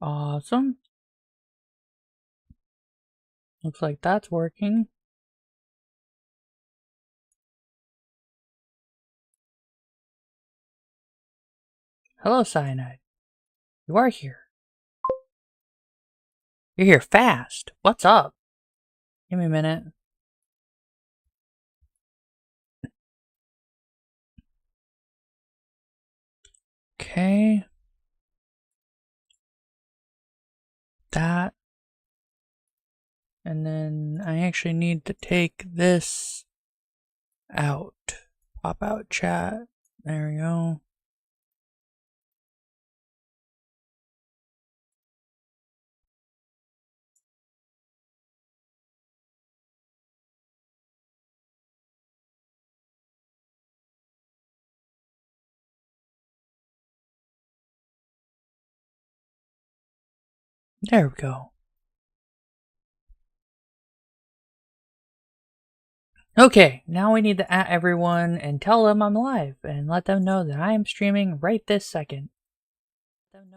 Awesome. Looks like that's working. Hello, Cyanide. You are here. You're here fast. What's up? Give me a minute. Okay. That. And then I actually need to take this out. Pop out chat. There we go. There we go. Okay, now we need to at everyone and tell them I'm live and let them know that I am streaming right this second.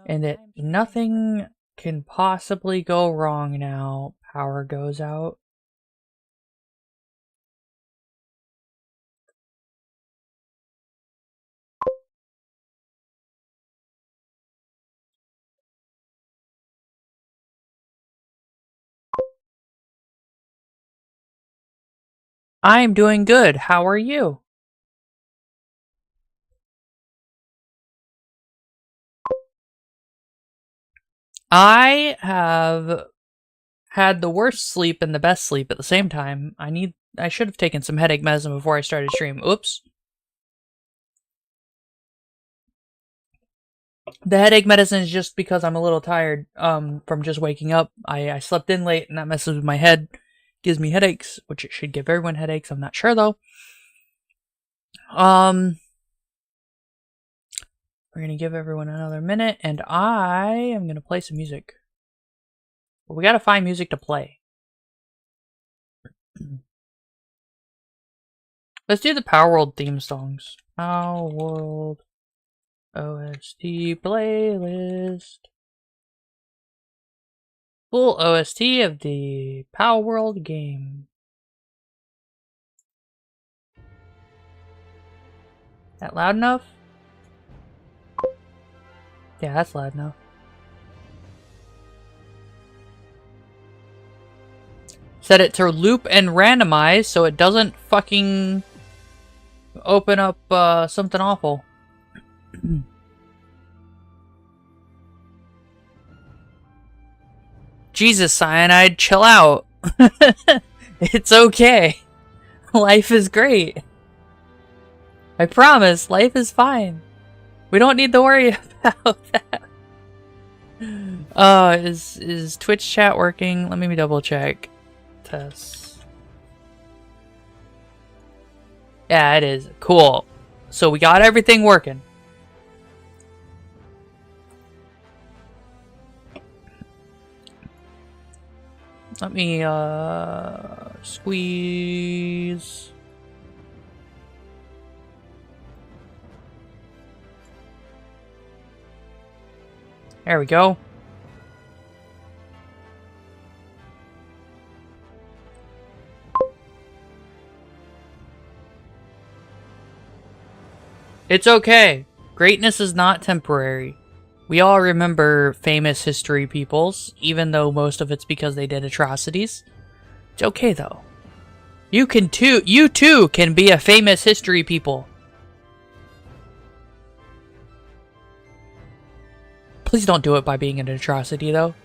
And that nothing can possibly go wrong now. Power goes out. I'm doing good. How are you? I have had the worst sleep and the best sleep at the same time. I should have taken some headache medicine before I started stream. Oops. The headache medicine is just because I'm a little tired from just waking up. I slept in late and that messes with my head. Gives me headaches, which it should give everyone headaches. I'm not sure though. We're gonna give everyone another minute and I am gonna play some music. But we gotta find music to play. Let's do the Power World theme songs. Power World OST playlist. Full OST of the Power World game. That loud enough? Yeah, that's loud enough. Set it to loop and randomize so it doesn't fucking open up something awful. Jesus, Cyanide, chill out. It's okay. Life is great. I promise, life is fine. We don't need to worry about that. Is Twitch chat working? Let me double check. Test. Yeah, it is. Cool. So we got everything working. Let me squeeze. There we go. It's okay. Greatness is not temporary. We all remember famous history peoples, even though most of it's because they did atrocities. It's okay though. You too can be a famous history people. Please don't do it by being an atrocity though.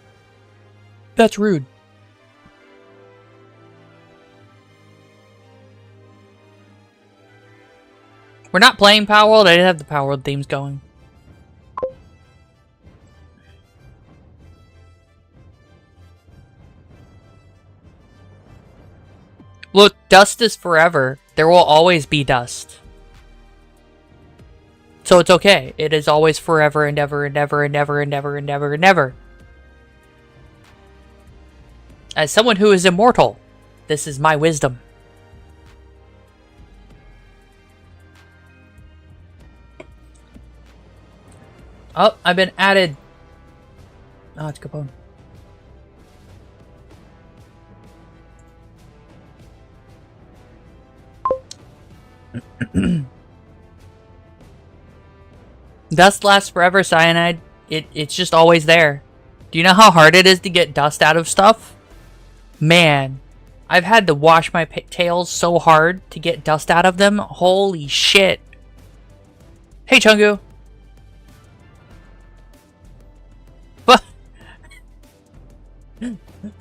That's rude. We're not playing Power World. I did have the Power World themes going. Look, dust is forever. There will always be dust. So it's okay. It is always forever and ever and ever and ever and ever and ever and ever. As someone who is immortal, this is my wisdom. Oh, I've been added. Oh, it's Capone. Dust lasts forever, Cyanide. It's just always there. Do you know how hard it is to get dust out of stuff? Man, I've had to wash my tails so hard to get dust out of them. Holy shit. Hey, Chungu.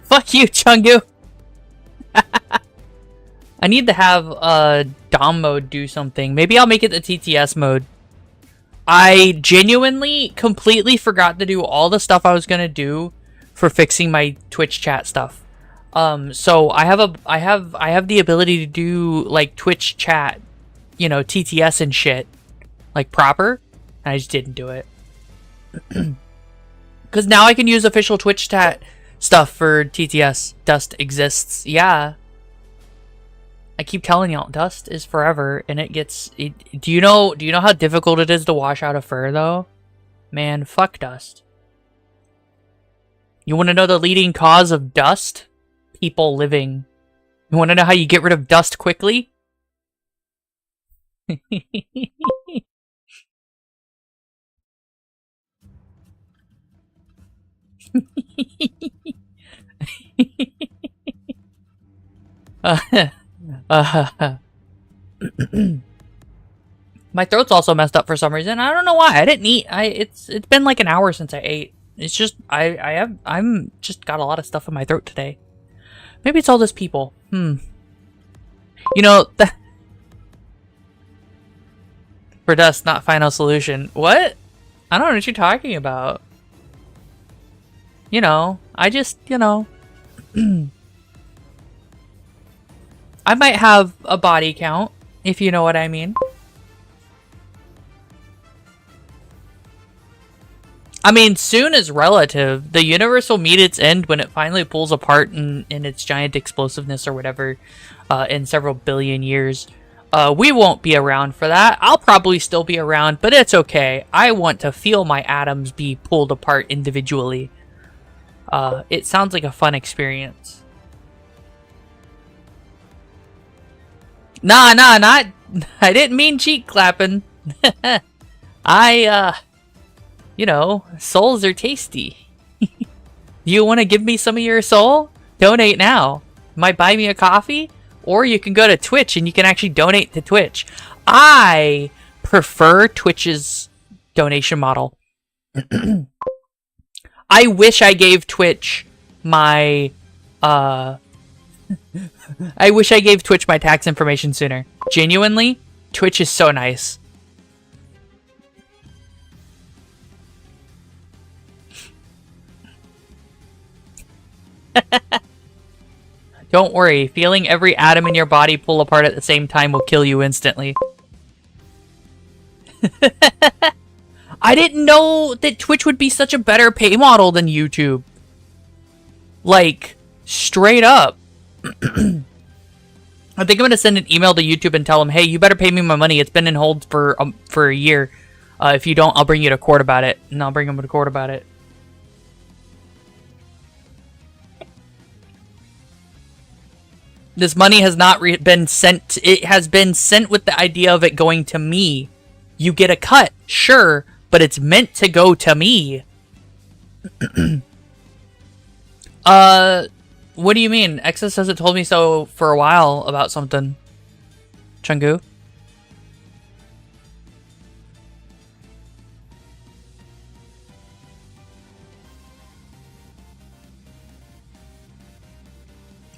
Fuck you, Chungu. I need to have Dom mode do something. Maybe I'll make it the TTS mode. I genuinely completely forgot to do all the stuff I was gonna do for fixing my Twitch chat stuff. So I have the ability to do like Twitch chat, you know, TTS and shit, like proper. And I just didn't do it. Cause now I can use official Twitch chat stuff for TTS. Dust exists. Yeah. I keep telling y'all, dust is forever, and it gets. Do you know how difficult it is to wash out a fur, though? Man, fuck dust. You want to know the leading cause of dust? People living. You want to know how you get rid of dust quickly? My throat's also messed up for some reason. I don't know why. I didn't eat. It's been like an hour since I ate. It's just I'm just got a lot of stuff in my throat today. Maybe it's all those people. You know, for dust, not final solution. What? I don't know what you're talking about. You know, I just, you know, I might have a body count, if you know what I mean. I mean, soon is relative. The universe will meet its end when it finally pulls apart in its giant explosiveness or whatever in several billion years. We won't be around for that. I'll probably still be around, but it's okay. I want to feel my atoms be pulled apart individually. It sounds like a fun experience. Nah, not... I didn't mean cheek clapping. You know, souls are tasty. You want to give me some of your soul? Donate now. Might buy me a coffee? Or you can go to Twitch and you can actually donate to Twitch. I prefer Twitch's donation model. I wish I gave Twitch my, I wish I gave Twitch my tax information sooner. Genuinely, Twitch is so nice. Don't worry, feeling every atom in your body pull apart at the same time will kill you instantly. I didn't know that Twitch would be such a better pay model than YouTube. Like, straight up. I think I'm gonna send an email to YouTube and tell them, hey, you better pay me my money. It's been in hold for a year. If you don't, I'll bring you to court about it. And I'll bring them to court about it. This money has not been sent. It has been sent with the idea of it going to me. You get a cut, sure, but it's meant to go to me. What do you mean? Exus hasn't told me so for a while about something. Chungu?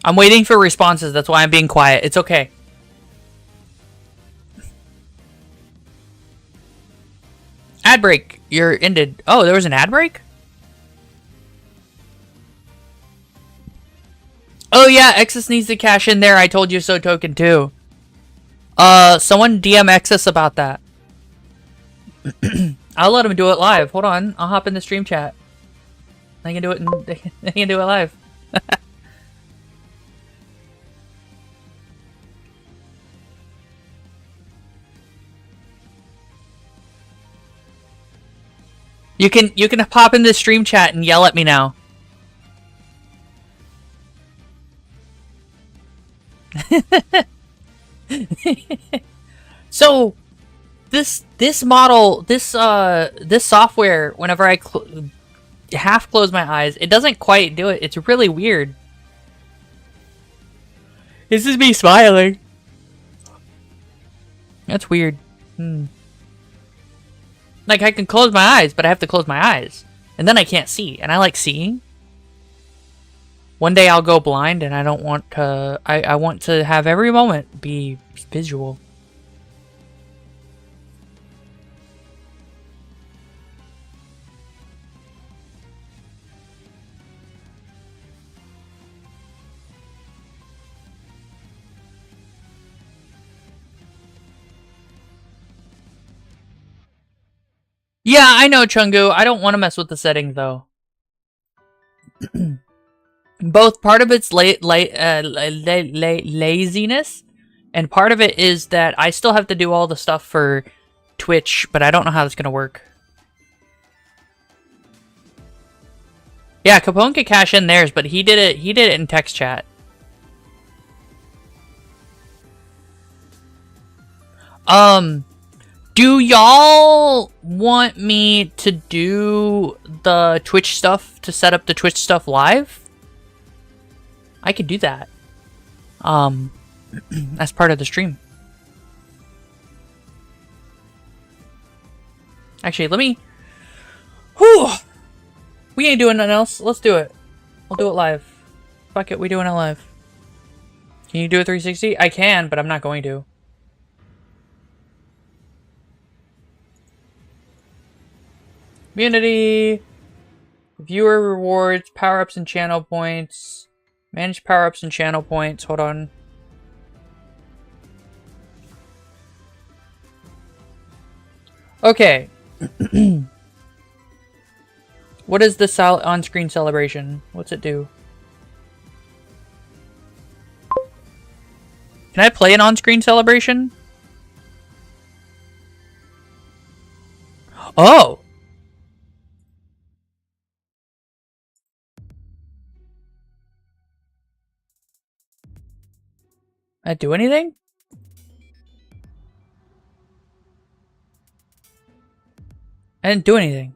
I'm waiting for responses. That's why I'm being quiet. It's okay. Ad break. You're ended. Oh, there was an ad break? Oh yeah, Exus needs to cash in there. I told you so token too. Someone DM Exus about that. I'll let him do it live. Hold on. I'll hop in the stream chat. I can do it I can do it live. You can pop in the stream chat and yell at me now. So this model, this software, whenever I half close my eyes, it doesn't quite do it. It's really weird. This is me smiling. That's weird. Like, I can close my eyes, but I have to close my eyes. And then I can't see. And I like seeing. One day I'll go blind, and I don't want to... I want to have every moment be visual. Yeah, I know, Chungu. I don't want to mess with the settings, though. Both part of it's laziness, and part of it is that I still have to do all the stuff for Twitch, but I don't know how that's gonna work. Yeah, Capone could cash in theirs, but he did it in text chat. Do y'all want me to do the Twitch stuff, to set up the Twitch stuff live? I could do that. As part of the stream. Actually, let me... Whew! We ain't doing nothing else. Let's do it. I'll do it live. Fuck it, we doing it live. Can you do a 360? I can, but I'm not going to. Community, viewer rewards, power-ups and channel points, manage power-ups and channel points. Hold on. Okay. What is the on-screen celebration? What's it do? Can I play an on-screen celebration? Oh! I do anything? I didn't do anything.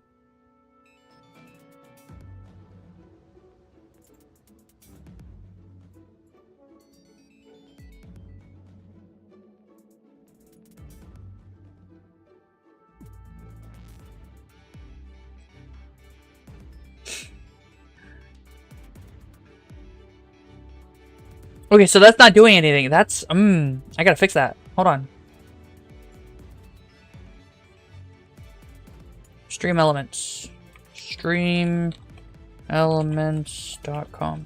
Okay, so that's not doing anything. That's, I gotta fix that. Hold on. Stream Elements. StreamElements.com.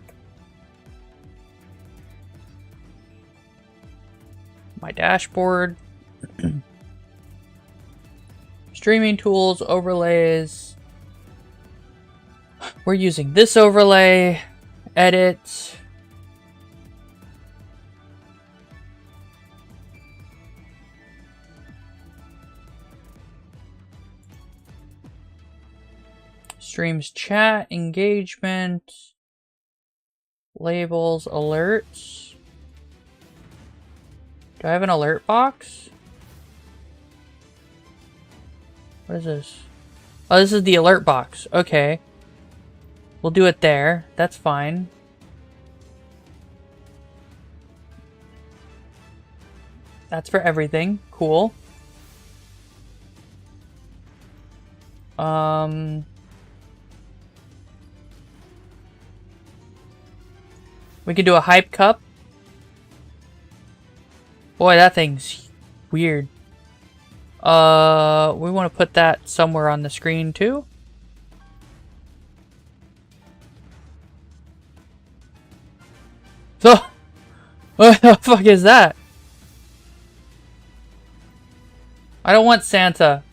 My dashboard. Streaming tools, overlays. We're using this overlay. Edit. Streams chat, engagement, labels, alerts. Do I have an alert box? What is this? Oh, this is the alert box. Okay. We'll do it there. That's fine. That's for everything. Cool. We could do a hype cup. Boy, that thing's weird. We want to put that somewhere on the screen too. So, what the fuck is that? I don't want Santa.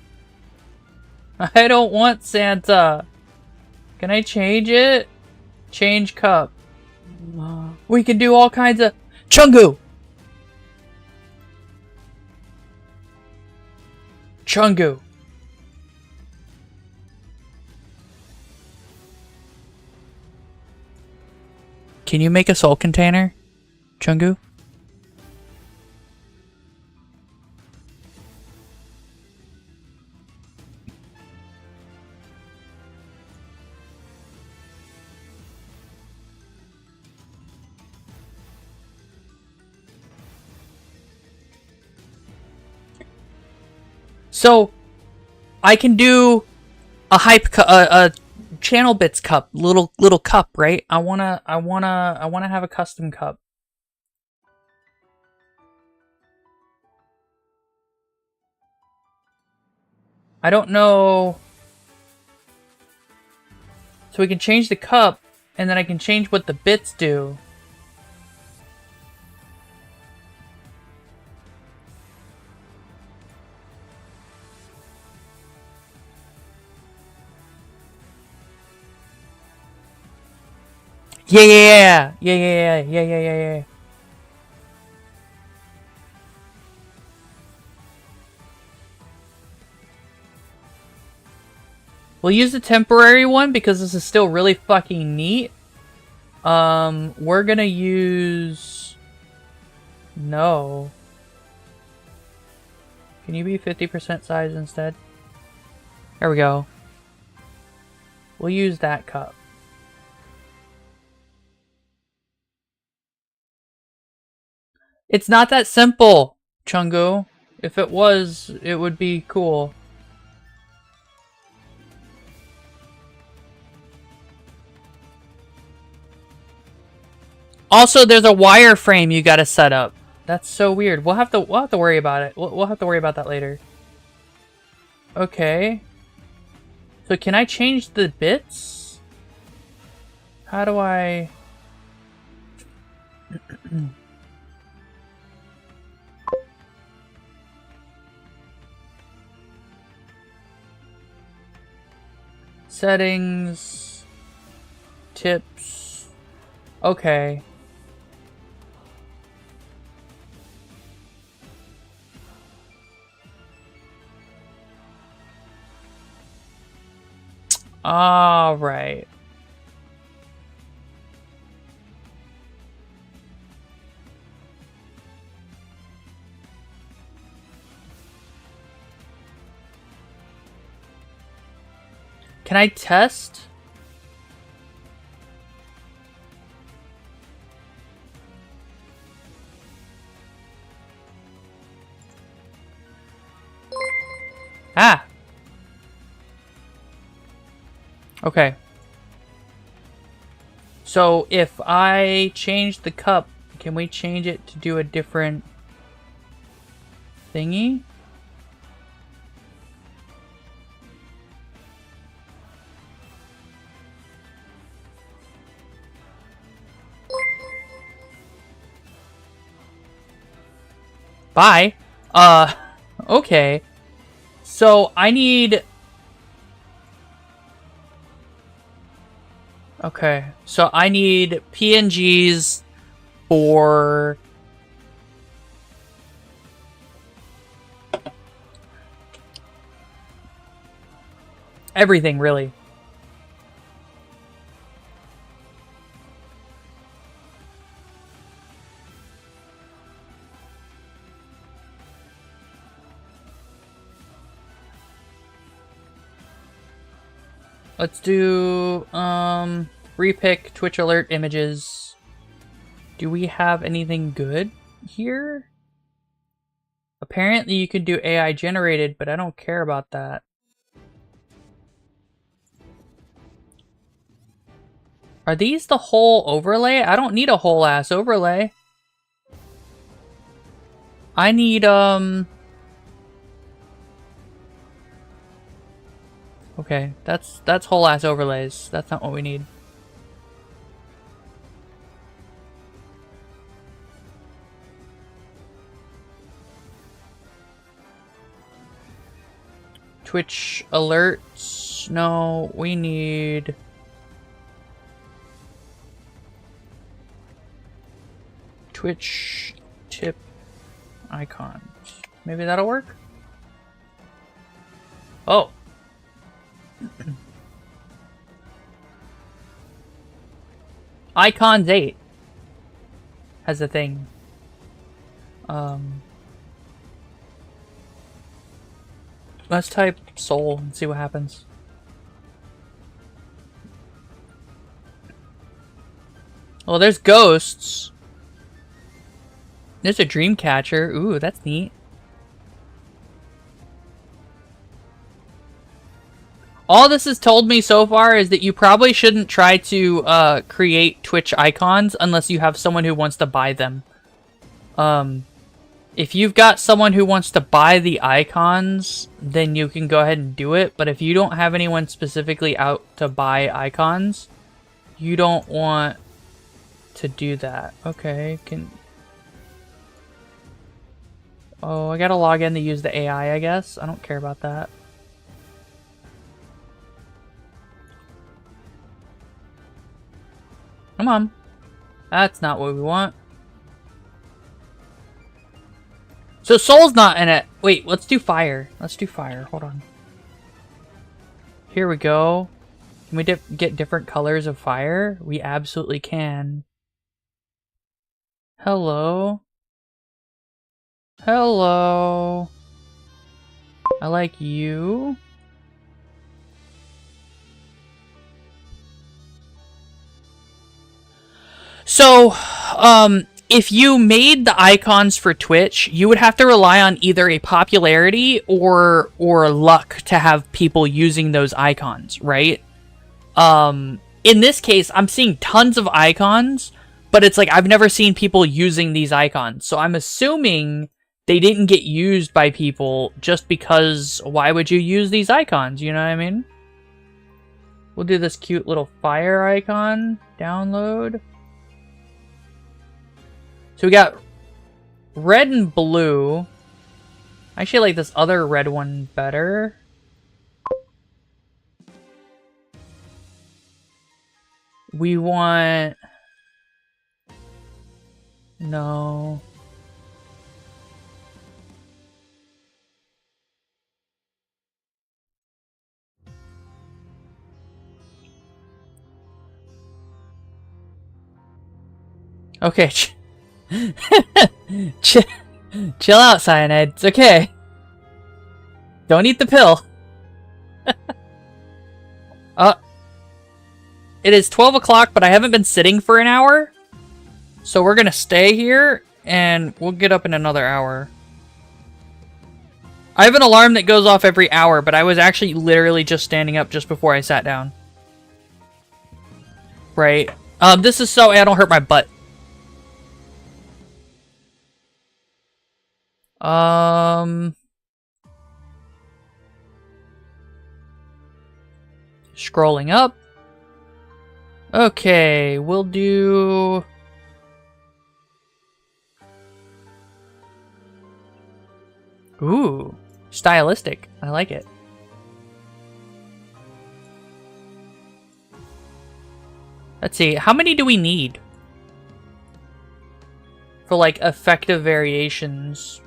I don't want Santa. Can I change it? Change cup. We can do all kinds of... Chungu! Chungu. Can you make a soul container, Chungu? So, I can do a a channel bits cup, little cup, right? I wanna have a custom cup. I don't know. So we can change the cup, and then I can change what the bits do. Yeah. We'll use the temporary one because this is still really fucking neat. We're gonna use... No. Can you be 50% size instead? There we go. We'll use that cup. It's not that simple, Chungu. If it was, it would be cool. Also, there's a wireframe you gotta set up. That's so weird. We'll have to worry about it. We'll have to worry about that later. Okay. So can I change the bits? How do I... Settings... Tips... Okay. All right. Can I test? Ah. Okay. So if I change the cup, can we change it to do a different thingy? Bye. Okay. So I need... Okay, so I need PNGs for... everything, really. Let's do, repick Twitch alert images. Do we have anything good here? Apparently you can do AI generated, but I don't care about that. Are these the whole overlay? I don't need a whole ass overlay. I need, okay, that's whole ass overlays. That's not what we need. Twitch alerts. No, we need... Twitch tip icons. Maybe that'll work? Oh. Icons 8. as a thing. Let's type soul and see what happens. Well, there's ghosts. There's a dream catcher. Ooh, that's neat. All this has told me so far is that you probably shouldn't try to create Twitch icons unless you have someone who wants to buy them. If you've got someone who wants to buy the icons, then you can go ahead and do it. But if you don't have anyone specifically out to buy icons, you don't want to do that. Okay, Oh, I gotta log in to use the AI, I guess. I don't care about that. Come on. That's not what we want. So Soul's not in it. Wait, let's do fire. Let's do fire. Hold on. Here we go. Can we get different colors of fire? We absolutely can. Hello. Hello. I like you. So, if you made the icons for Twitch, you would have to rely on either a popularity or luck to have people using those icons, right? In this case, I'm seeing tons of icons, but it's like I've never seen people using these icons. So I'm assuming they didn't get used by people just because why would you use these icons? You know what I mean? We'll do this cute little fire icon. Download. So we got red and blue. I actually like this other red one better. We want... No. Okay. Chill out, Cyanide. It's okay. Don't eat the pill. It is 12 o'clock, but I haven't been sitting for an hour. So we're gonna stay here, and we'll get up in another hour. I have an alarm that goes off every hour, but I was actually literally just standing up just before I sat down. Right. This is so I don't hurt my butt. Scrolling up. Okay, we'll do... Ooh, stylistic. I like it. Let's see, how many do we need? For, like, effective variations.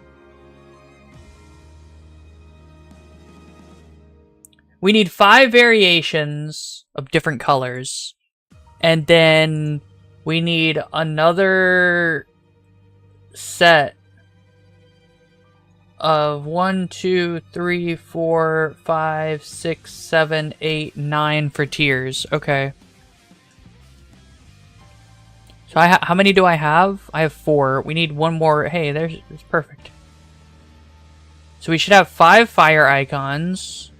We need 5 variations of different colors. And then we need another set of 1, 2, 3, 4, 5, 6, 7, 8, 9 for tiers. Okay. So how many do I have? I have 4. We need one more. Hey, there's perfect. So we should have 5 fire icons.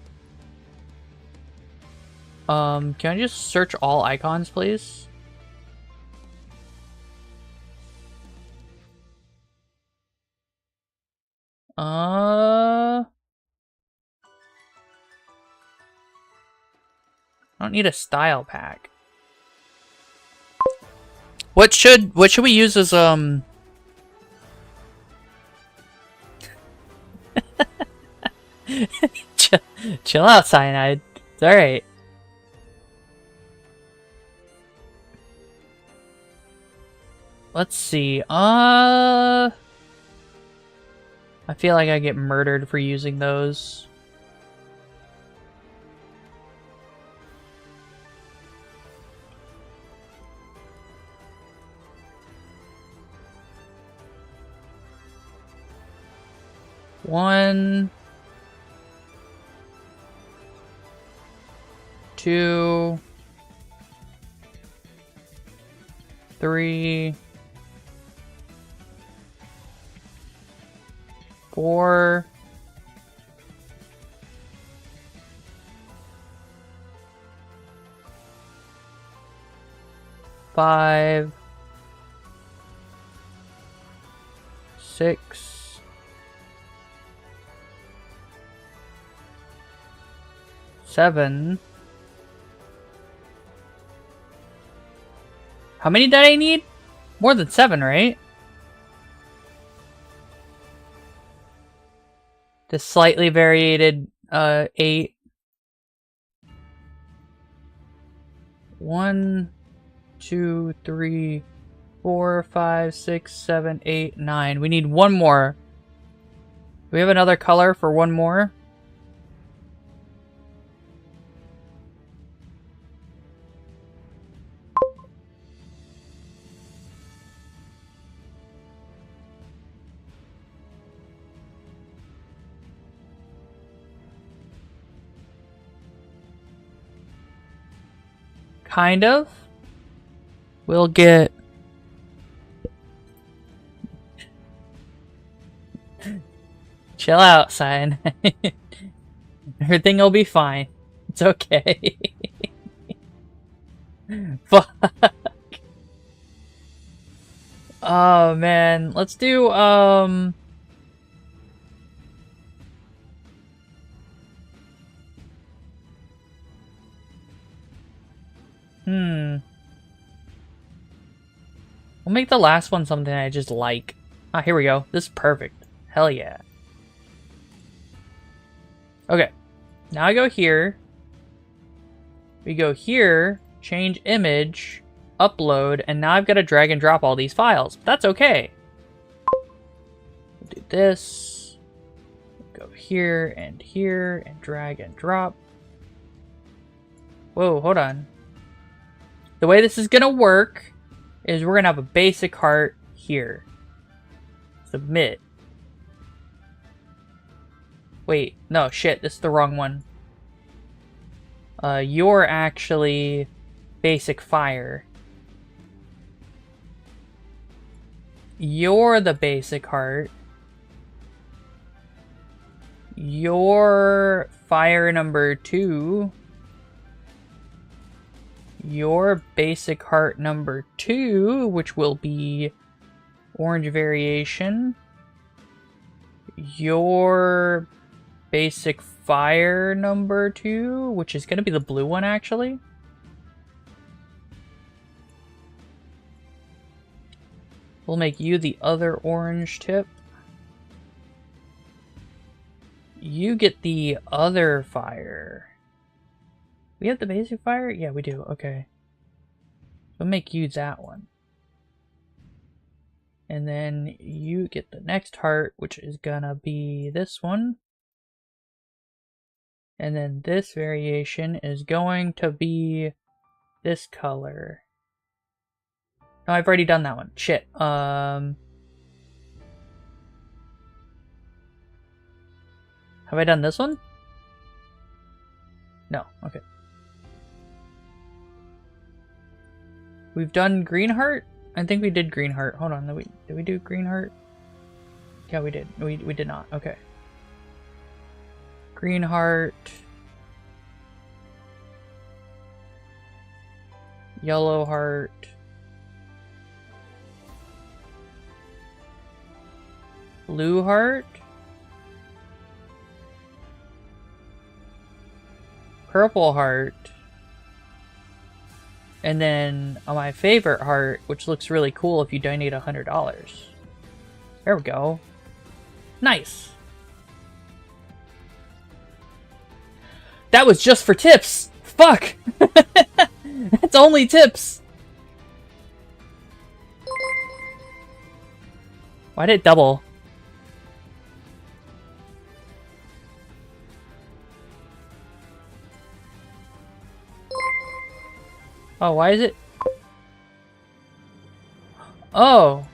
Can I just search all icons, please? I don't need a style pack. What should we use as chill out, Cyanide. It's alright. Let's see. I feel like I get murdered for using those. 1, 2, 3, 4, 5, 6, 7. How many did I need? More than 7, right? The slightly variated 8. 1, 2, 3, 4, 5, 6, 7, 8, 9. We need one more. Do we have another color for one more? Kind of. We'll get... Chill out, sign. Everything will be fine. It's okay. Fuck. Oh, man. Let's do, We'll make the last one something I just like. Ah, here we go. This is perfect. Hell yeah. Okay. Now I go here. We go here, change image, upload, and now I've got to drag and drop all these files. But that's okay. We'll do this. Go here, and drag and drop. Whoa, hold on. The way this is going to work is we're going to have a basic heart here. Submit. Wait, no, shit, this is the wrong one. You're actually basic fire. You're the basic heart. You're fire number 2. Your basic heart number 2, which will be orange variation. Your basic fire number 2, which is going to be the blue one, actually. We'll make you the other orange tip. You get the other fire. We have the basic fire? Yeah, we do. Okay. We'll make you that one. And then you get the next heart, which is gonna be this one. And then this variation is going to be this color. No, I've already done that one. Shit. Have I done this one? No. Okay. We've done green heart? I think we did green heart. Hold on. Did we do green heart? Yeah, we did. We did not. Okay. Green heart. Yellow heart. Blue heart. Purple heart. And then my favorite heart, which looks really cool if you donate $100. There we go. Nice. That was just for tips. Fuck. That's only tips. Why did it double? Oh, why is it? Oh.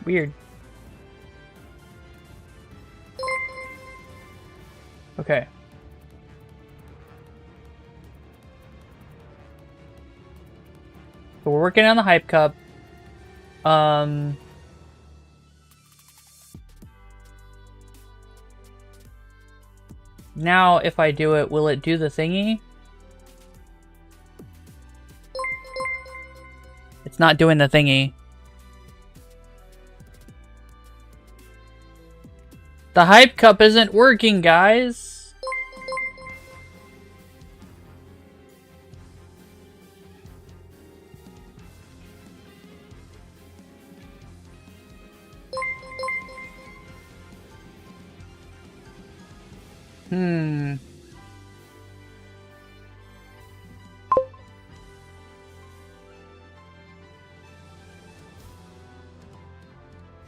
Weird. Okay. So we're working on the hype cup. Now if I do it, will it do the thingy? It's not doing the thingy. The hype cup isn't working, guys.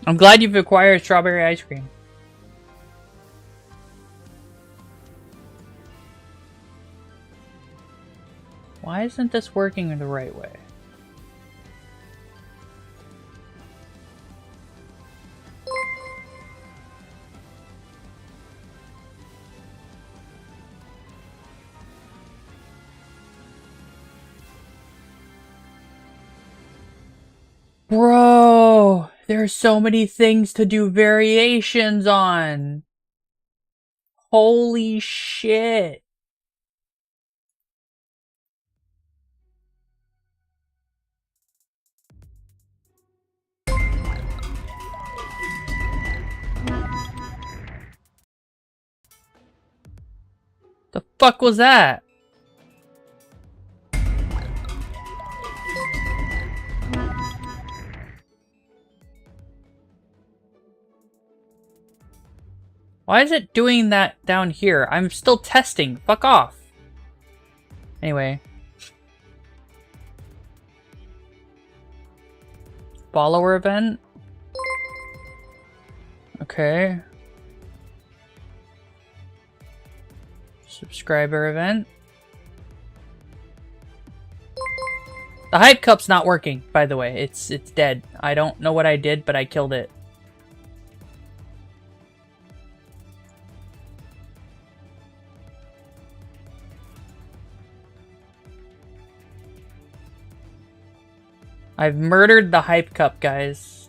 I'm glad you've acquired strawberry ice cream. Why isn't this working the right way? Bro, there are so many things to do variations on. Holy shit. The fuck was that? Why is it doing that down here? I'm still testing. Fuck off. Anyway. Follower event? Okay. Subscriber event? The hype cup's not working, by the way. It's dead. I don't know what I did, but I killed it. I've murdered the hype cup, guys.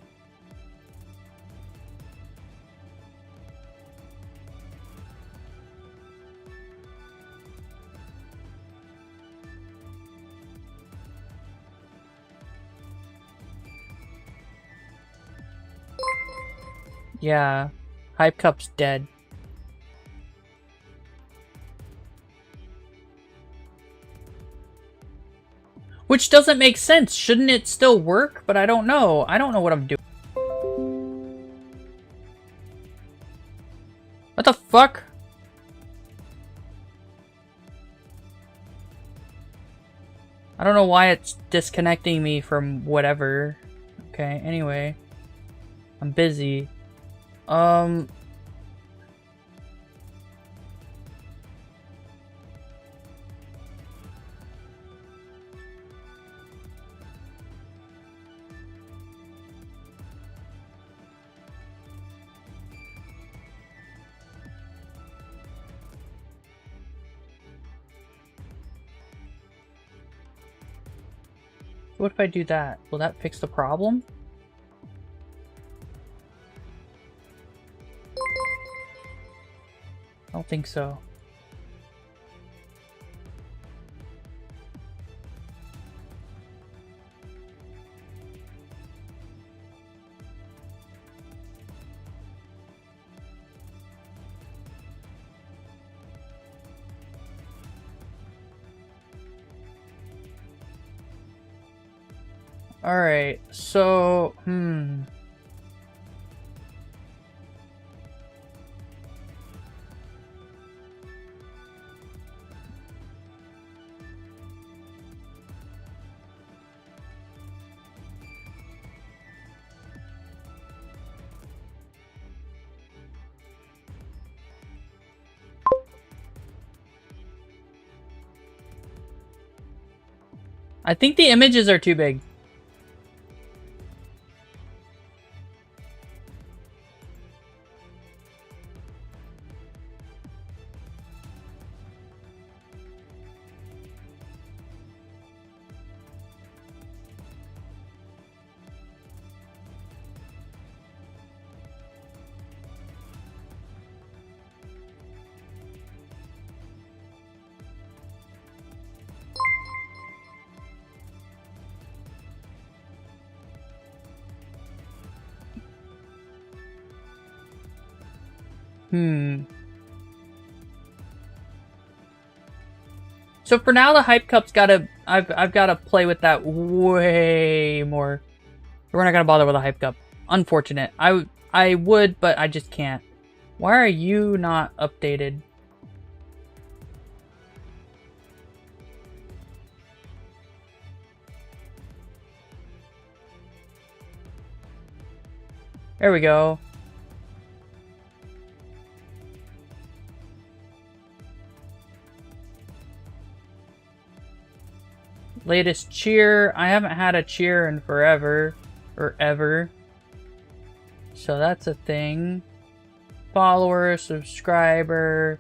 Yeah, hype cup's dead. Which doesn't make sense. Shouldn't it still work? But I don't know. I don't know what I'm doing. What the fuck? I don't know why it's disconnecting me from whatever. Okay, anyway. I'm busy. What if I do that? Will that fix the problem? I don't think so. Alright, so, I think the images are too big. So for now, the hype cup's gotta... I've gotta play with that way more. We're not gonna bother with a hype cup. Unfortunate. I would, but I just can't. Why are you not updated? There we go. Latest cheer. I haven't had a cheer in forever. Or ever. So that's a thing. Follower, subscriber,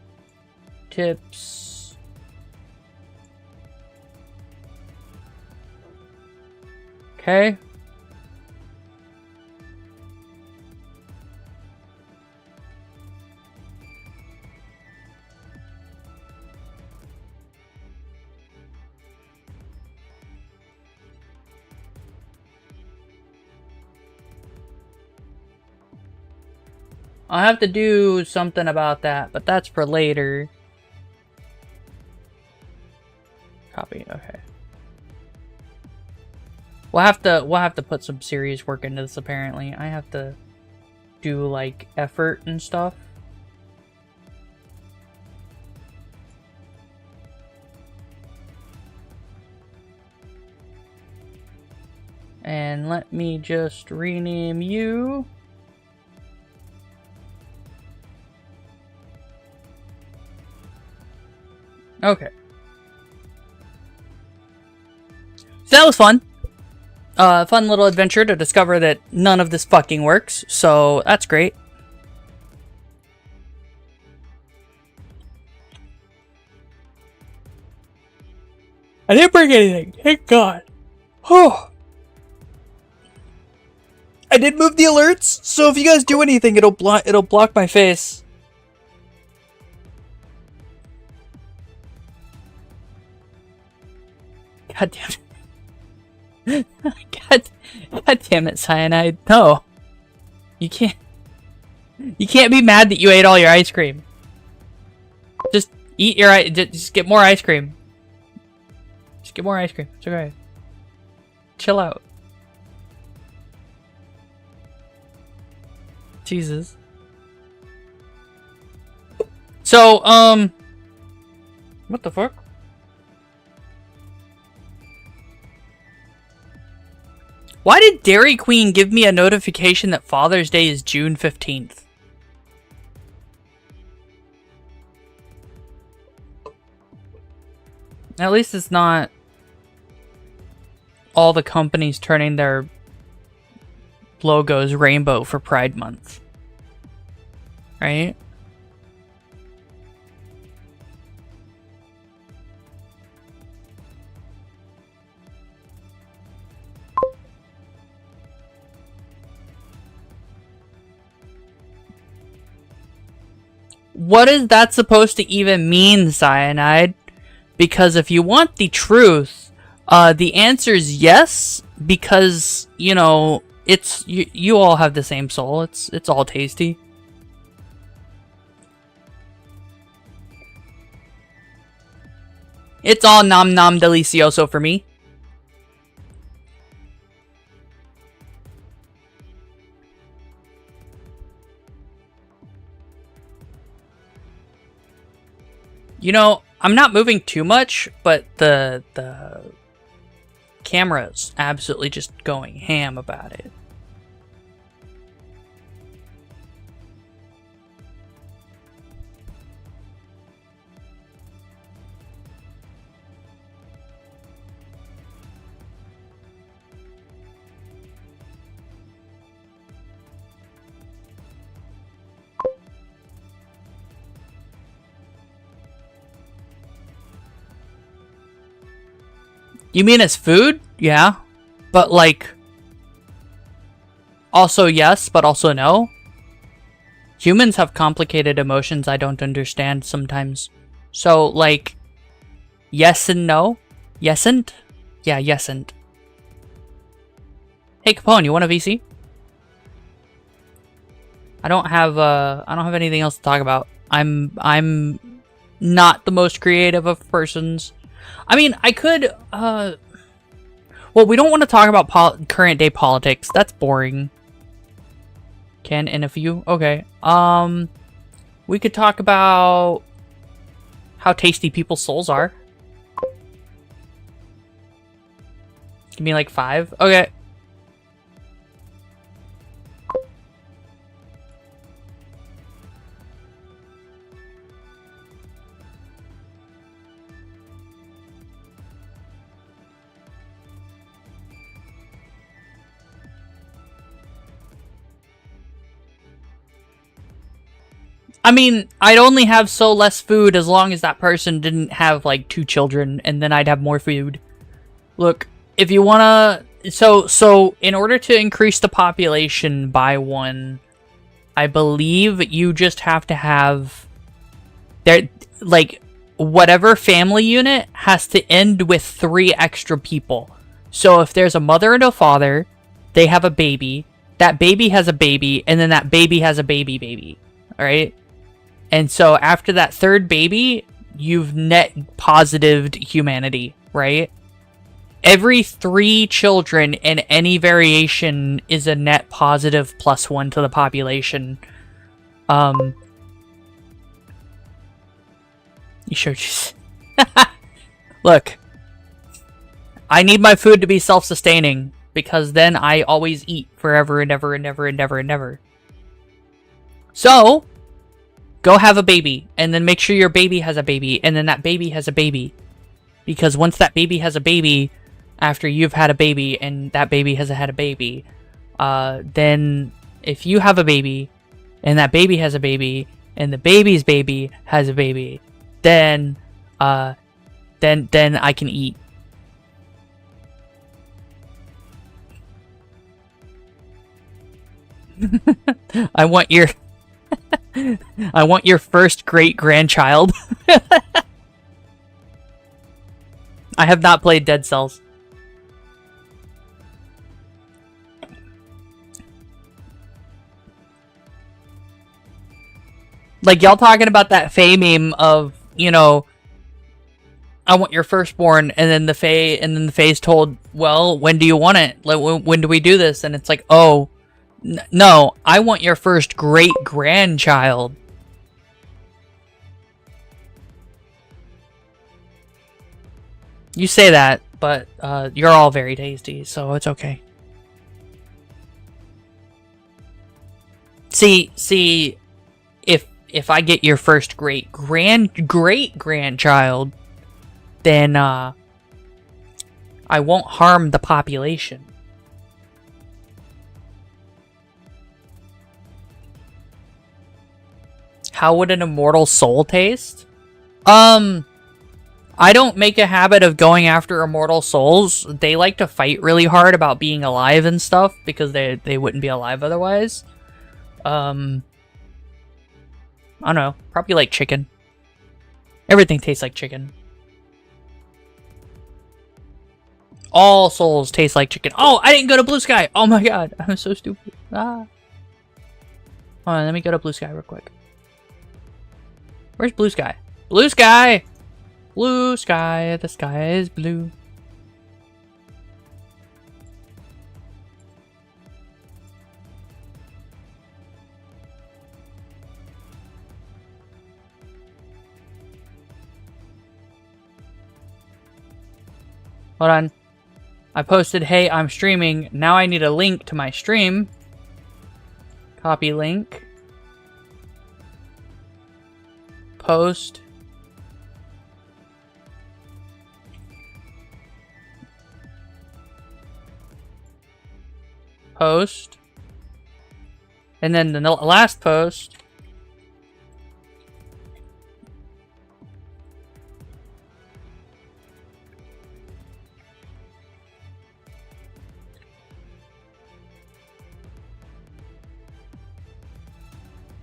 tips. Okay. I'll have to do something about that, but that's for later. Copy, okay. We'll have to put some serious work into this apparently. I have to do like effort and stuff. And let me just rename you. Okay. So that was fun. Fun little adventure to discover that none of this fucking works. So that's great. I didn't bring anything. Thank God. Oh. I did move the alerts, so if you guys do anything, it'll block my face. God damn it. God damn it, Cyanide. No. You can't be mad that you ate all your ice cream. Just eat your just get more ice cream. Just get more ice cream. It's okay. Chill out. Jesus. So, what the fuck? Why did Dairy Queen give me a notification that Father's Day is June 15th? At least it's not all the companies turning their logos rainbow for Pride Month. Right? What is that supposed to even mean, Cyanide? Because if you want the truth, the answer is yes, because, you know, it's you all have the same soul. It's all tasty. It's all nom nom delicioso for me. You know, I'm not moving too much, but the camera's absolutely just going ham about it. You mean as food? Yeah. But like... also yes, but also no. Humans have complicated emotions I don't understand sometimes. So, like... yes and no? Yesn't? Yeah, yesn't. Hey Capone, you want a VC? I don't have anything else to talk about. I'm not the most creative of persons. I mean, I could, well, we don't want to talk about current day politics. That's boring. Can and a few? Okay. We could talk about how tasty people's souls are. Give me like 5. Okay. I mean, I'd only have so less food as long as that person didn't have like 2 children, and then I'd have more food. Look, if you wanna... So in order to increase the population by 1, I believe you just have to have... like, whatever family unit has to end with 3 extra people. So if there's a mother and a father, they have a baby, that baby has a baby, and then that baby has a baby. Alright? And so after that 3rd baby, you've net positived humanity, right? Every 3 children in any variation is a net positive +1 to the population. You sure just... Look. I need my food to be self-sustaining, because then I always eat forever and ever and ever and ever and ever. So... go have a baby, and then make sure your baby has a baby, and then that baby has a baby. Because once that baby has a baby, after you've had a baby, and that baby has had a baby, then if you have a baby, and that baby has a baby, and the baby's baby has a baby, then I can eat. I want your... I want your first great-grandchild. I have not played Dead Cells. Like, y'all talking about that Fae meme of, you know, I want your firstborn, and then the Fae's told, well, when do you want it? Like, when do we do this? And it's like, oh... no, I want your first great-grandchild. You say that, but you're all very tasty, so it's okay. See, if I get your first great-grandchild, then I won't harm the population. How would an immortal soul taste? I don't make a habit of going after immortal souls. They like to fight really hard about being alive and stuff because they wouldn't be alive otherwise. I don't know. Probably like chicken. Everything tastes like chicken. All souls taste like chicken. Oh, I didn't go to Blue Sky. Oh my god. I'm so stupid. Ah. Hold on, let me go to Blue Sky real quick. Where's Blue Sky? Blue Sky! Blue Sky, the sky is blue. Hold on. I posted, hey, I'm streaming. Now I need a link to my stream. Copy link. Post. Post. And then the last post.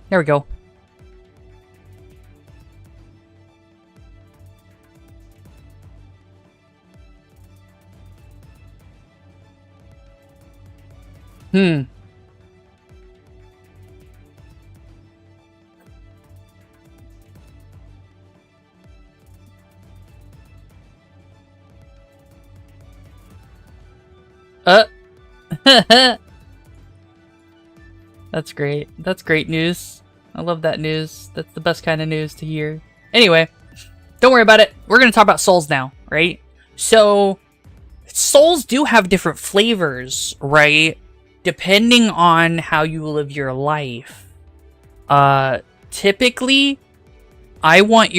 There we go. That's great. That's great news. I love that news. That's the best kind of news to hear. Anyway, don't worry about it. We're going to talk about souls now, right? So, souls do have different flavors, right? Depending on how you live your life. Typically, I want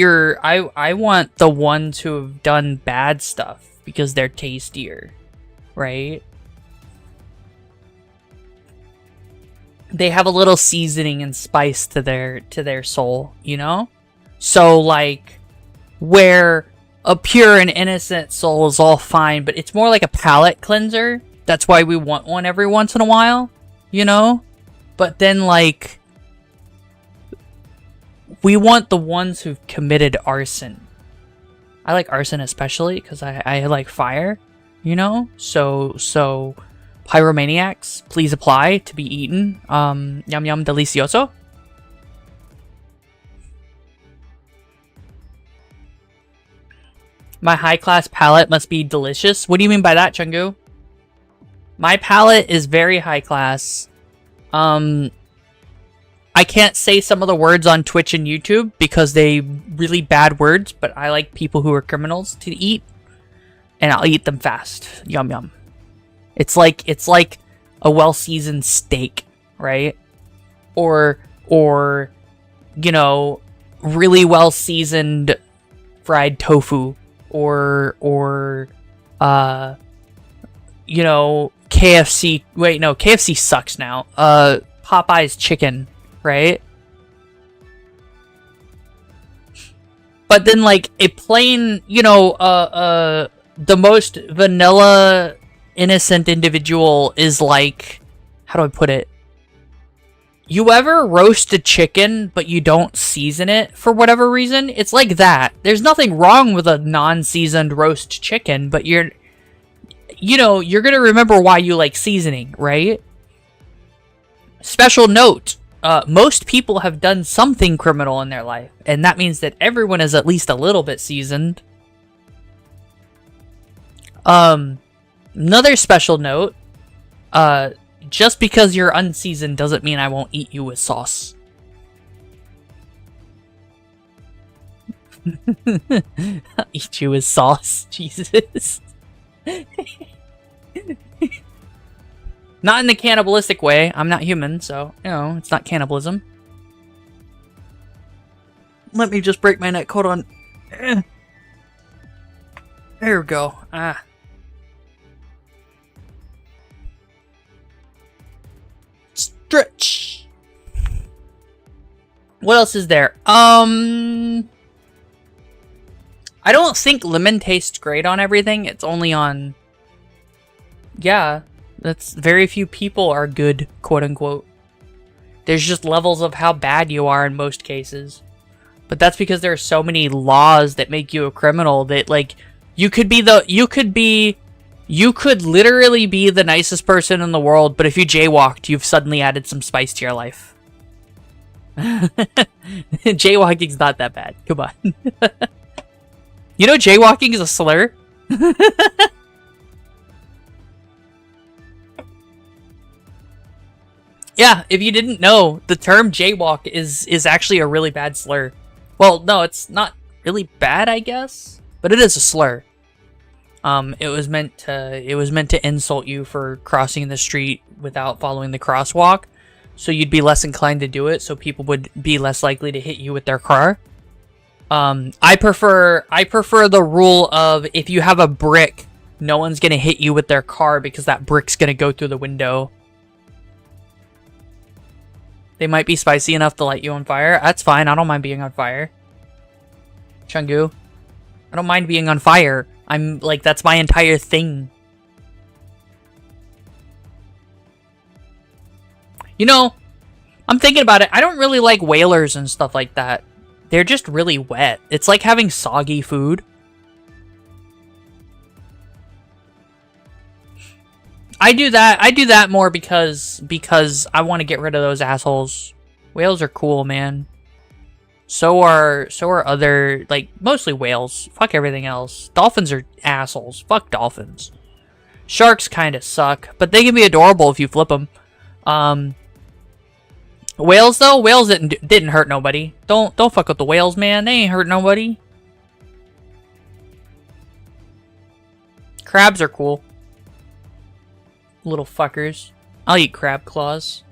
the ones who have done bad stuff because they're tastier, right? They have a little seasoning and spice to their soul, you know? So like where a pure and innocent soul is all fine, but it's more like a palate cleanser. That's why we want one every once in a while, you know? But then like we want the ones who've committed arson. I like arson especially because I like fire, you know? So pyromaniacs, please apply to be eaten. Yum yum delicioso. My high-class palate must be delicious. What do you mean by that, Chungu? My palate is very high-class. I can't say some of the words on Twitch and YouTube because they really bad words, but I like people who are criminals to eat, and I'll eat them fast. Yum yum. It's like a well-seasoned steak, right? Or you know, really well-seasoned fried tofu, or you know, KFC. Wait, no, KFC sucks now. Popeye's chicken, right? But then like a plain, you know, the most vanilla innocent individual is like, how do I put it? You ever roast a chicken but you don't season it for whatever reason? It's like that. There's nothing wrong with a non-seasoned roast chicken, but you're gonna remember why you like seasoning, right? Special note, most people have done something criminal in their life, and that means that everyone is at least a little bit seasoned. Another special note, just because you're unseasoned doesn't mean I won't eat you with sauce. I'll eat you with sauce, Jesus. Not in the cannibalistic way. I'm not human, so, you know, it's not cannibalism. Let me just break my neck. Hold on. There we go. Stretch. What else is there? I don't think lemon tastes great on everything. It's only on... Yeah, that's very few people are good, quote unquote. There's just levels of how bad you are in most cases. But that's because there are so many laws that make you a criminal that, like, you could literally be the nicest person in the world, but if you jaywalked, you've suddenly added some spice to your life. Jaywalking's not that bad. Come on. You know jaywalking is a slur? Yeah, if you didn't know, the term jaywalk is actually a really bad slur. Well, no, it's not really bad, I guess, but it is a slur. It was meant to insult you for crossing the street without following the crosswalk, so you'd be less inclined to do it, so people would be less likely to hit you with their car. I prefer the rule of if you have a brick, no one's gonna hit you with their car because that brick's gonna go through the window. They might be spicy enough to light you on fire. That's fine. I don't mind being on fire. Chungu. I don't mind being on fire. I'm like, that's my entire thing. You know, I'm thinking about it. I don't really like whalers and stuff like that. They're just really wet. It's like having soggy food. I do that more because I want to get rid of those assholes. Whales are cool, man. So are other, like, mostly whales. Fuck everything else. Dolphins are assholes. Fuck dolphins. Sharks kind of suck, but they can be adorable if you flip them. Whales though, whales didn't hurt nobody. Don't fuck with the whales, man. They ain't hurt nobody. Crabs are cool. Little fuckers. I'll eat crab claws.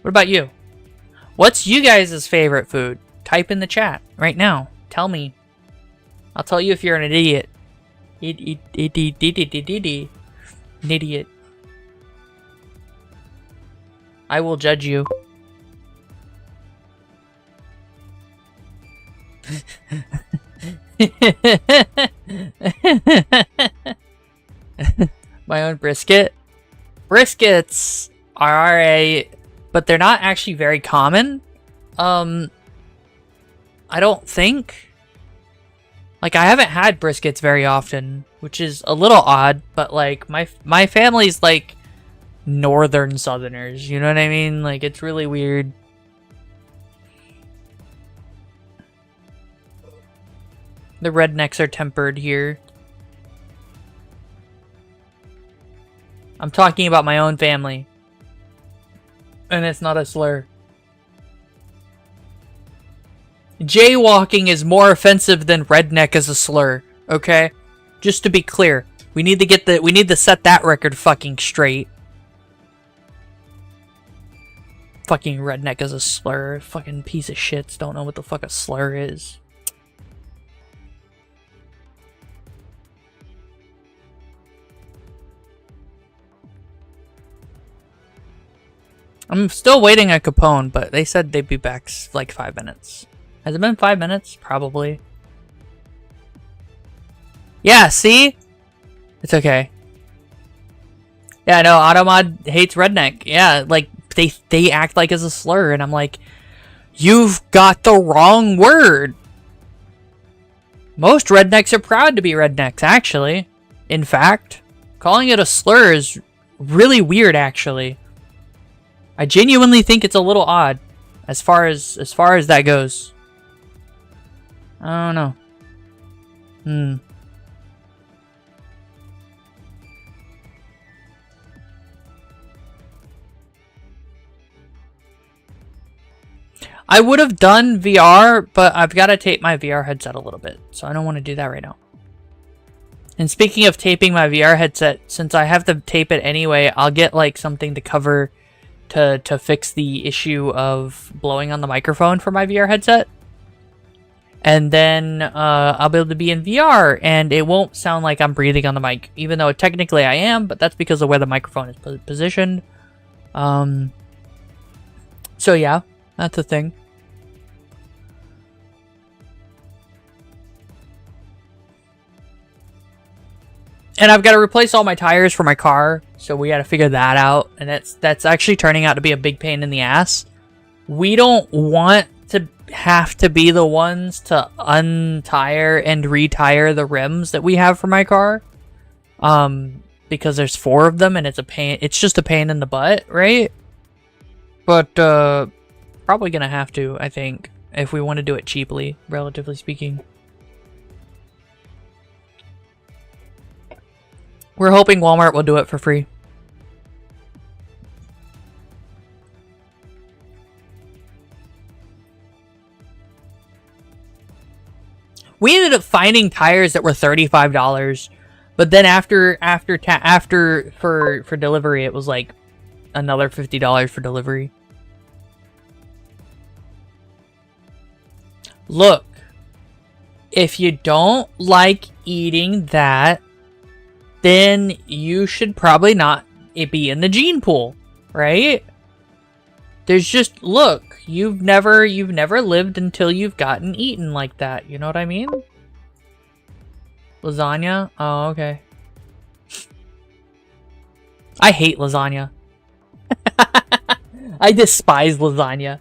What about you? What's you guys' favorite food? Type in the chat right now. Tell me. I'll tell you if you're an idiot. An idiot. I will judge you. My own brisket. Briskets are but they're not actually very common. I don't think. Like, I haven't had briskets very often, which is a little odd, but like my family's like northern southerners, you know what I mean? Like, it's really weird. The rednecks are tempered here. I'm talking about my own family. And it's not a slur. Jaywalking is more offensive than redneck as a slur, okay? Just to be clear. We need to set that record fucking straight. Fucking redneck as a slur. Fucking piece of shits don't know what the fuck a slur is. I'm still waiting on Capone, but they said they'd be back like 5 minutes. Has it been 5 minutes? Probably. Yeah, see? It's okay. Yeah, no, Automod hates redneck. Yeah, like, they act like it's a slur, and I'm like, you've got the wrong word. Most rednecks are proud to be rednecks, actually. In fact, calling it a slur is really weird, actually. I genuinely think it's a little odd, as far as that goes. I don't know. I would have done VR, but I've got to tape my VR headset a little bit, so I don't want to do that right now. And speaking of taping my VR headset, since I have to tape it anyway, I'll get like something to cover to fix the issue of blowing on the microphone for my VR headset. And then I'll be able to be in VR, and it won't sound like I'm breathing on the mic, even though technically I am, but that's because of where the microphone is positioned. So yeah, that's a thing. And I've got to replace all my tires for my car, so we got to figure that out. And that's actually turning out to be a big pain in the ass. We don't want to have to be the ones to untire and retire the rims that we have for my car. Because there's 4 of them and it's a pain. It's just a pain in the butt, right? But probably gonna have to, I think, if we want to do it cheaply, relatively speaking. We're hoping Walmart will do it for free. We ended up finding tires that were $35, but then after for delivery, it was like another $50 for delivery. Look, if you don't like eating that, then you should probably not be in the gene pool, right? There's just, look, you've never lived until you've gotten eaten like that. You know what I mean? Lasagna? Oh, okay. I hate lasagna. I despise lasagna.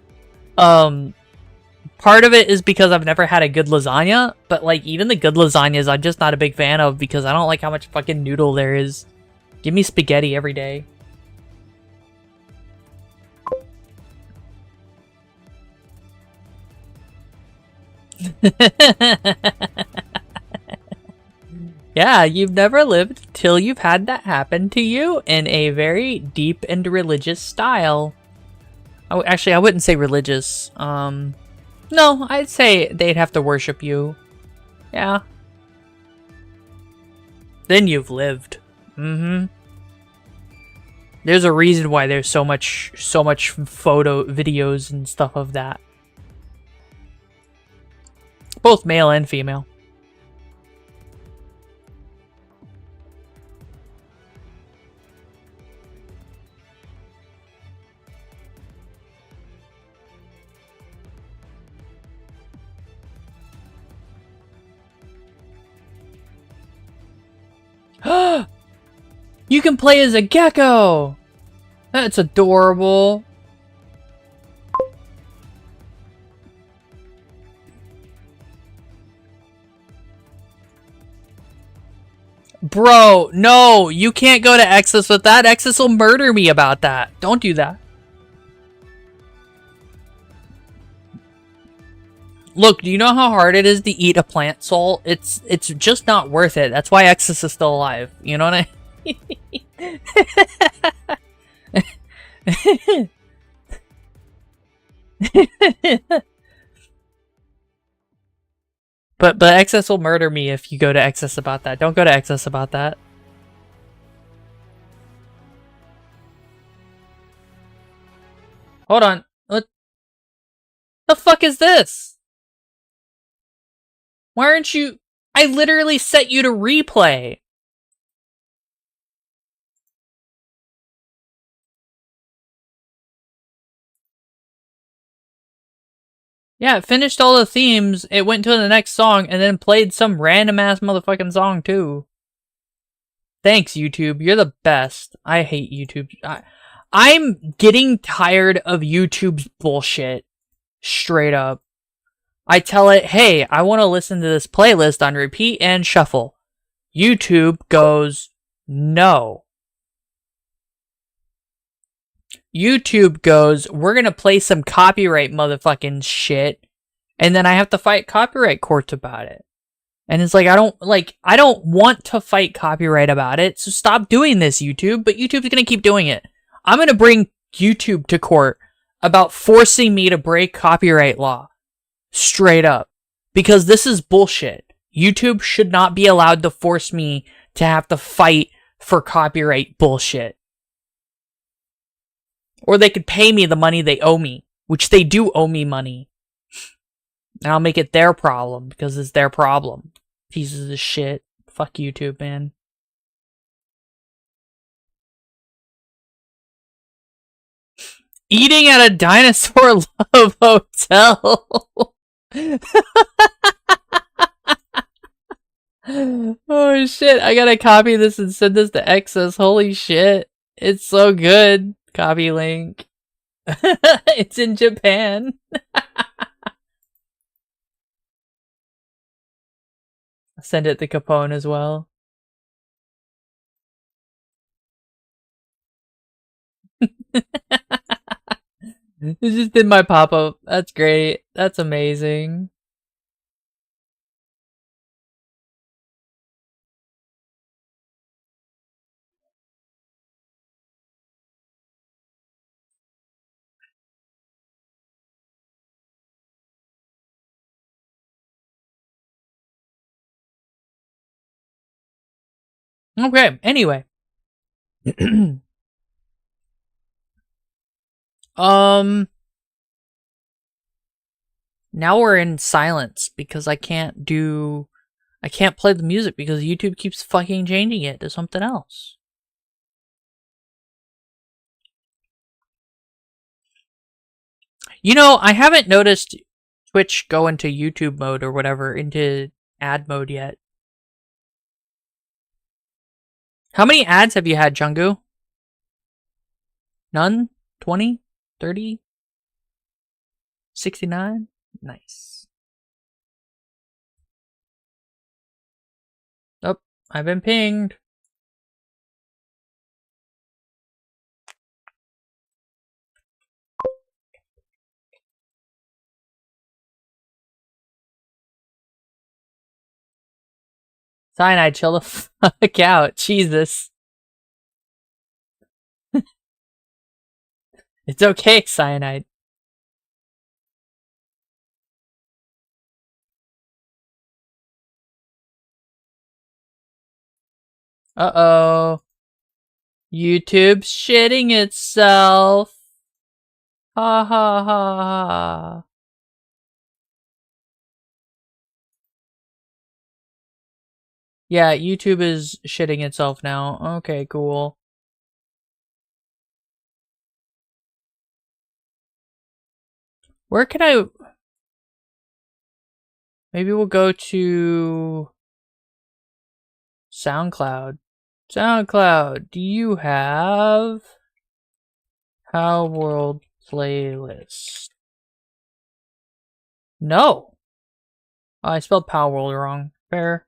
Part of it is because I've never had a good lasagna, but like even the good lasagnas I'm just not a big fan of because I don't like how much fucking noodle there is. Give me spaghetti every day. Yeah, you've never lived till you've had that happen to you in a very deep and religious style. Oh, actually, I wouldn't say religious. No, I'd say they'd have to worship you. Yeah. Then you've lived. Mm-hmm. There's a reason why there's so much videos and stuff of that. Both male and female. You can play as a gecko! That's adorable. Bro, no, you can't go to Exus with that. Exus will murder me about that. Don't do that. Look, do you know how hard it is to eat a plant soul? It's just not worth it. That's why Exus is still alive. You know what I But Exus will murder me if you go to Exus about that. Don't go to Exus about that. Hold on. What the fuck is this? Why aren't you... I literally set you to replay. Yeah, it finished all the themes, it went to the next song, and then played some random-ass motherfucking song, too. Thanks, YouTube. You're the best. I hate YouTube. I'm getting tired of YouTube's bullshit. Straight up. I tell it, hey, I want to listen to this playlist on repeat and shuffle. YouTube goes, no. YouTube goes, we're gonna play some copyright motherfucking shit, and then I have to fight copyright courts about it. And it's like, I don't want to fight copyright about it, so stop doing this, YouTube, but YouTube's gonna keep doing it. I'm gonna bring YouTube to court about forcing me to break copyright law. Straight up. Because this is bullshit. YouTube should not be allowed to force me to have to fight for copyright bullshit. Or they could pay me the money they owe me, which they do owe me money. And I'll make it their problem, because it's their problem. Pieces of shit. Fuck YouTube, man. Eating at a dinosaur love hotel. Oh shit, I gotta copy this and send this to Exos. Holy shit. It's so good. Copy link. It's in Japan. Send it to Capone as well. It just did my pop-up. That's great. That's amazing. Okay, anyway. Now we're in silence because I can't play the music because YouTube keeps fucking changing it to something else. You know, I haven't noticed Twitch go into YouTube mode or whatever, into ad mode yet. How many ads have you had, Jungu? None? 20? 30? 69? Nice. Oh, I've been pinged. Cyanide, chill the fuck out. Jesus. It's okay, Cyanide. Uh-oh. YouTube's shitting itself. Ha ha ha ha. Yeah, YouTube is shitting itself now. Okay, cool. Where can I... Maybe we'll go to... SoundCloud. SoundCloud, do you have... How World playlist? No! Oh, I spelled Power World wrong. Fair.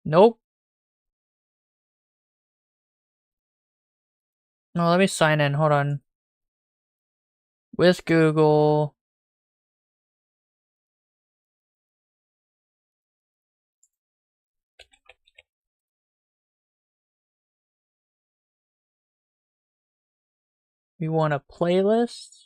Nope. No, let me sign in. Hold on. With Google. We want a playlist.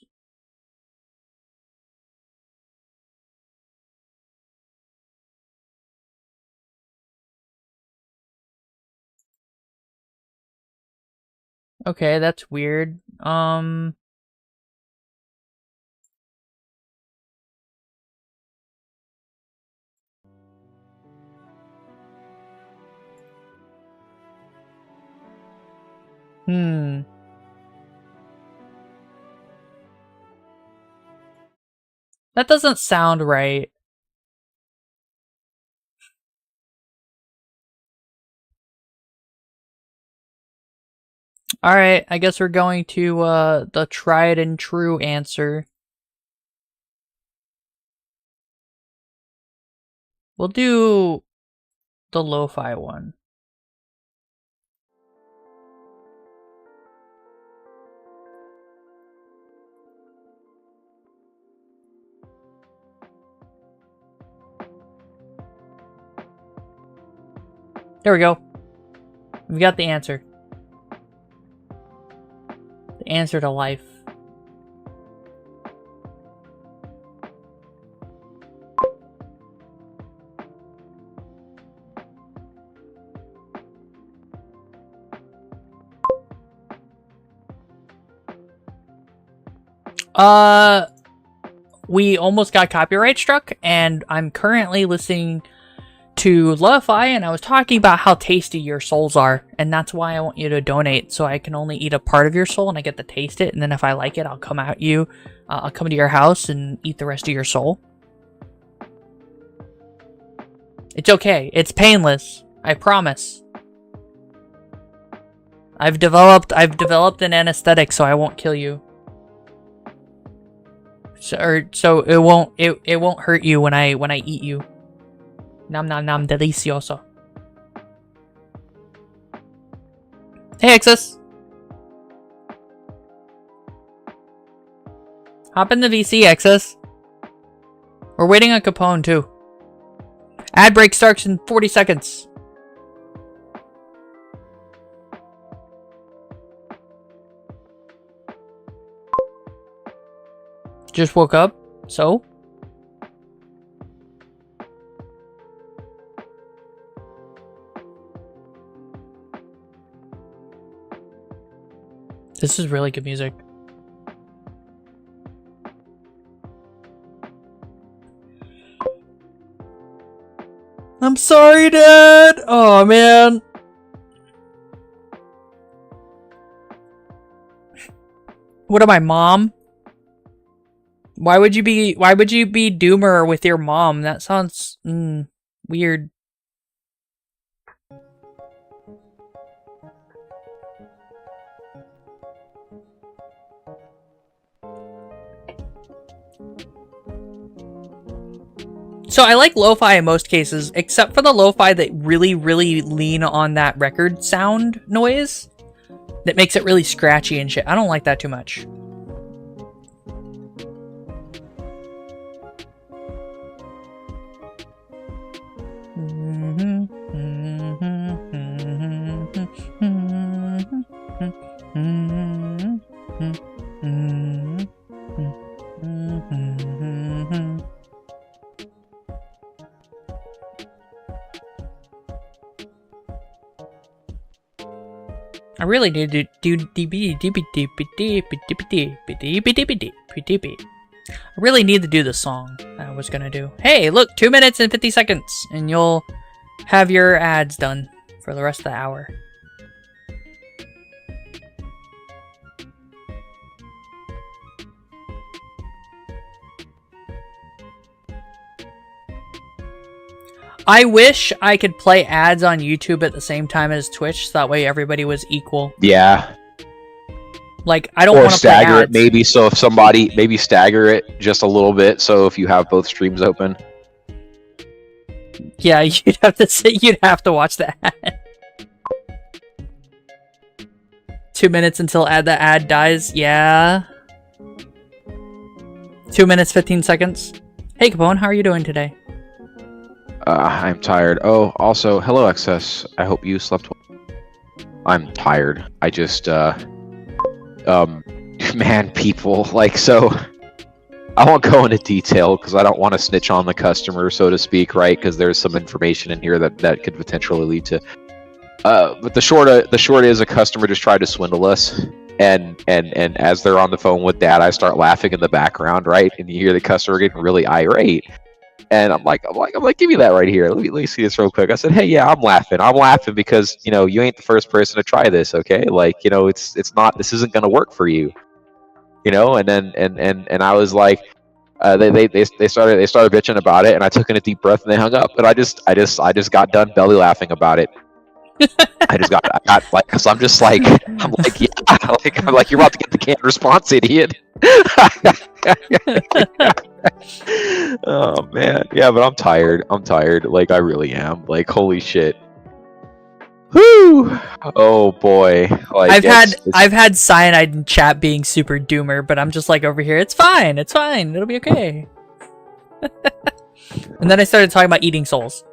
Okay, that's weird. That doesn't sound right. Alright, I guess we're going to, the tried and true answer. We'll do the lo-fi one. There we go. We got the answer. The answer to life. We almost got copyright struck, and I'm currently listening to lo-fi, and I was talking about how tasty your souls are, and that's why I want you to donate, so I can only eat a part of your soul, and I get to taste it, and then if I like it, I'll come at you, I'll come to your house and eat the rest of your soul. It's okay. It's painless. I promise. I've developed an anesthetic, so I won't kill you. So it won't hurt you when I eat you. Nom nom nom, delicioso. Hey, Exus. Hop in the VC, Exus. We're waiting on Capone, too. Ad break starts in 40 seconds. Just woke up, so? This is really good music. I'm sorry, Dad! Oh, man. What am I, Mom? Why would you be Doomer with your mom? That sounds weird. So I like lo-fi in most cases, except for the lo-fi that really lean on that record sound noise that makes it really scratchy and shit. I don't like that too much. I really need to do I really need to do the song I was gonna do. Hey, look, 2 minutes and 50 seconds, and you'll have your ads done for the rest of the hour. I wish I could play ads on YouTube at the same time as Twitch, so that way everybody was equal. Yeah. Like, I don't want to play ads. Or stagger it, maybe, so if somebody... Maybe stagger it just a little bit, so if you have both streams open. Yeah, you'd have to watch the ad. 2 minutes until the ad dies, yeah. 2 minutes, 15 seconds. Hey, Capone, how are you doing today? I'm tired. Oh, also, hello, Excess. I hope you slept well. I'm tired. I just, man, people, like, so... I won't go into detail, because I don't want to snitch on the customer, so to speak, right? Because there's some information in here that could potentially lead to... but the short is a customer just tried to swindle us. And as they're on the phone with Dad, I start laughing in the background, right? And you hear the customer getting really irate. And I'm like, give me that right here. Let me see this real quick. I said, hey, yeah, I'm laughing because, you know, you ain't the first person to try this, okay? Like, you know, it's not, this isn't gonna work for you, you know. And then and I was like, they started bitching about it, and I took in a deep breath, and they hung up. And I just got done belly laughing about it. I got like, cause I'm like, yeah, I'm like, you're about to get the canned response, idiot. Oh man, yeah, but I'm tired. Like, I really am. Like, holy shit. Whoo! Oh boy. Like, I've had Cyanide in chat being super doomer, but I'm just like over here. It's fine. It'll be okay. And then I started talking about eating souls.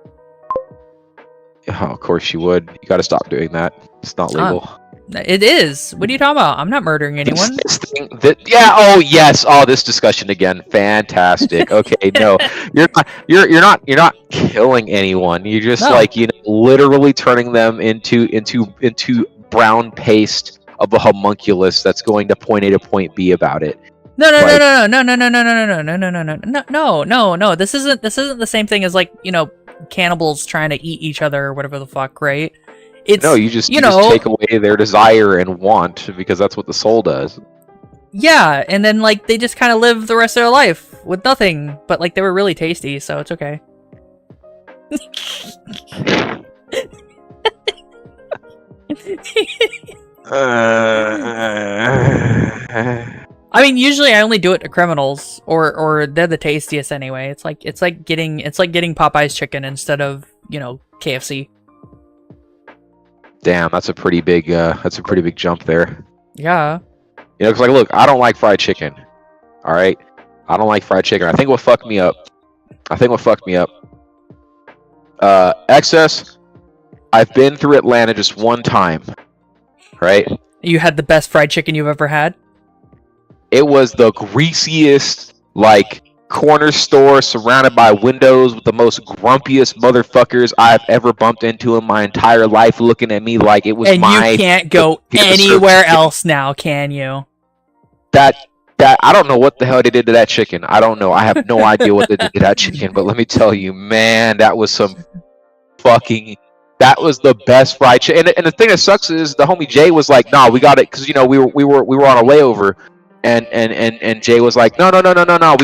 Oh, of course you would. You got to stop doing that. It's not legal. It is. What are you talking about? I'm not murdering anyone. Yeah. Oh, yes. Oh, this discussion again. Fantastic. Okay. No, you're not killing anyone. You're just like, you know, literally turning them into brown paste of a homunculus that's going to point A to point B about it. No. This isn't the same thing as, like, you know, cannibals trying to eat each other or whatever the fuck, right? It's, no, you just take away their desire and want, because that's what the soul does. Yeah, and then, like, they just kind of live the rest of their life with nothing, but, like, they were really tasty, so it's okay. I mean, usually I only do it to criminals, or they're the tastiest anyway. It's like getting Popeye's chicken instead of, you know, KFC. Damn, that's a pretty big jump there. Yeah. You know, because, like, look, I don't like fried chicken. All right, I don't like fried chicken. I think what fucked me up. Excess. I've been through Atlanta just one time. Right. You had the best fried chicken you've ever had? It was the greasiest, like, corner store surrounded by windows with the most grumpiest motherfuckers I've ever bumped into in my entire life, looking at me like it was and my... And you can't go anywhere else now, can you? That I don't know what the hell they did to that chicken. I don't know. I have no idea what they did to that chicken, but let me tell you, man, that was some fucking... That was the best fried chicken. And the thing that sucks is the homie Jay was like, nah, we got it, because, you know, we were on a layover. And Jay was like, no, we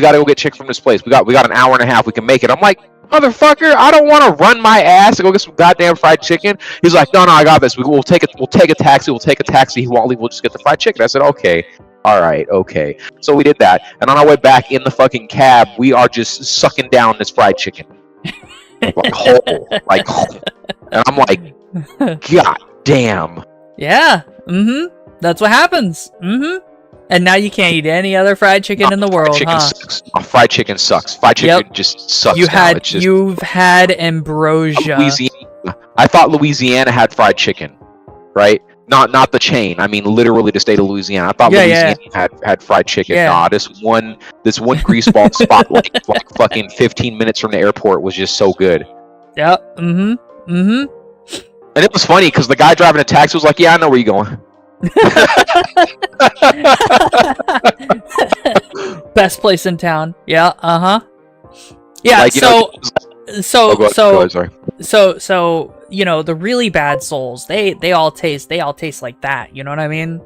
gotta go get chicken from this place. We got an hour and a half. We can make it. I'm like, motherfucker, I don't want to run my ass to go get some goddamn fried chicken. He's like, no, I got this. We'll take a taxi. He won't leave. We'll just get the fried chicken. I said, okay, all right, okay. So we did that, and on our way back in the fucking cab, we are just sucking down this fried chicken, like whole. And I'm like, god damn. Yeah. That's what happens. And now you can't eat any other fried chicken in the world, huh? Sucks. Fried chicken sucks. Fried chicken just sucks. You've had ambrosia. Louisiana. I thought Louisiana had fried chicken, right? Not the chain. I mean, literally the state of Louisiana. I thought Louisiana had fried chicken. Yeah. Nah, this one greaseball spot like fucking 15 minutes from the airport was just so good. Yeah. Mm-hmm. Mm-hmm. And it was funny because the guy driving a taxi was like, "Yeah, I know where you're going." Best place in town. Yeah. Uh-huh. Yeah. Like, so go ahead, sorry. So you know, the really bad souls, they all taste like that. You know what I mean?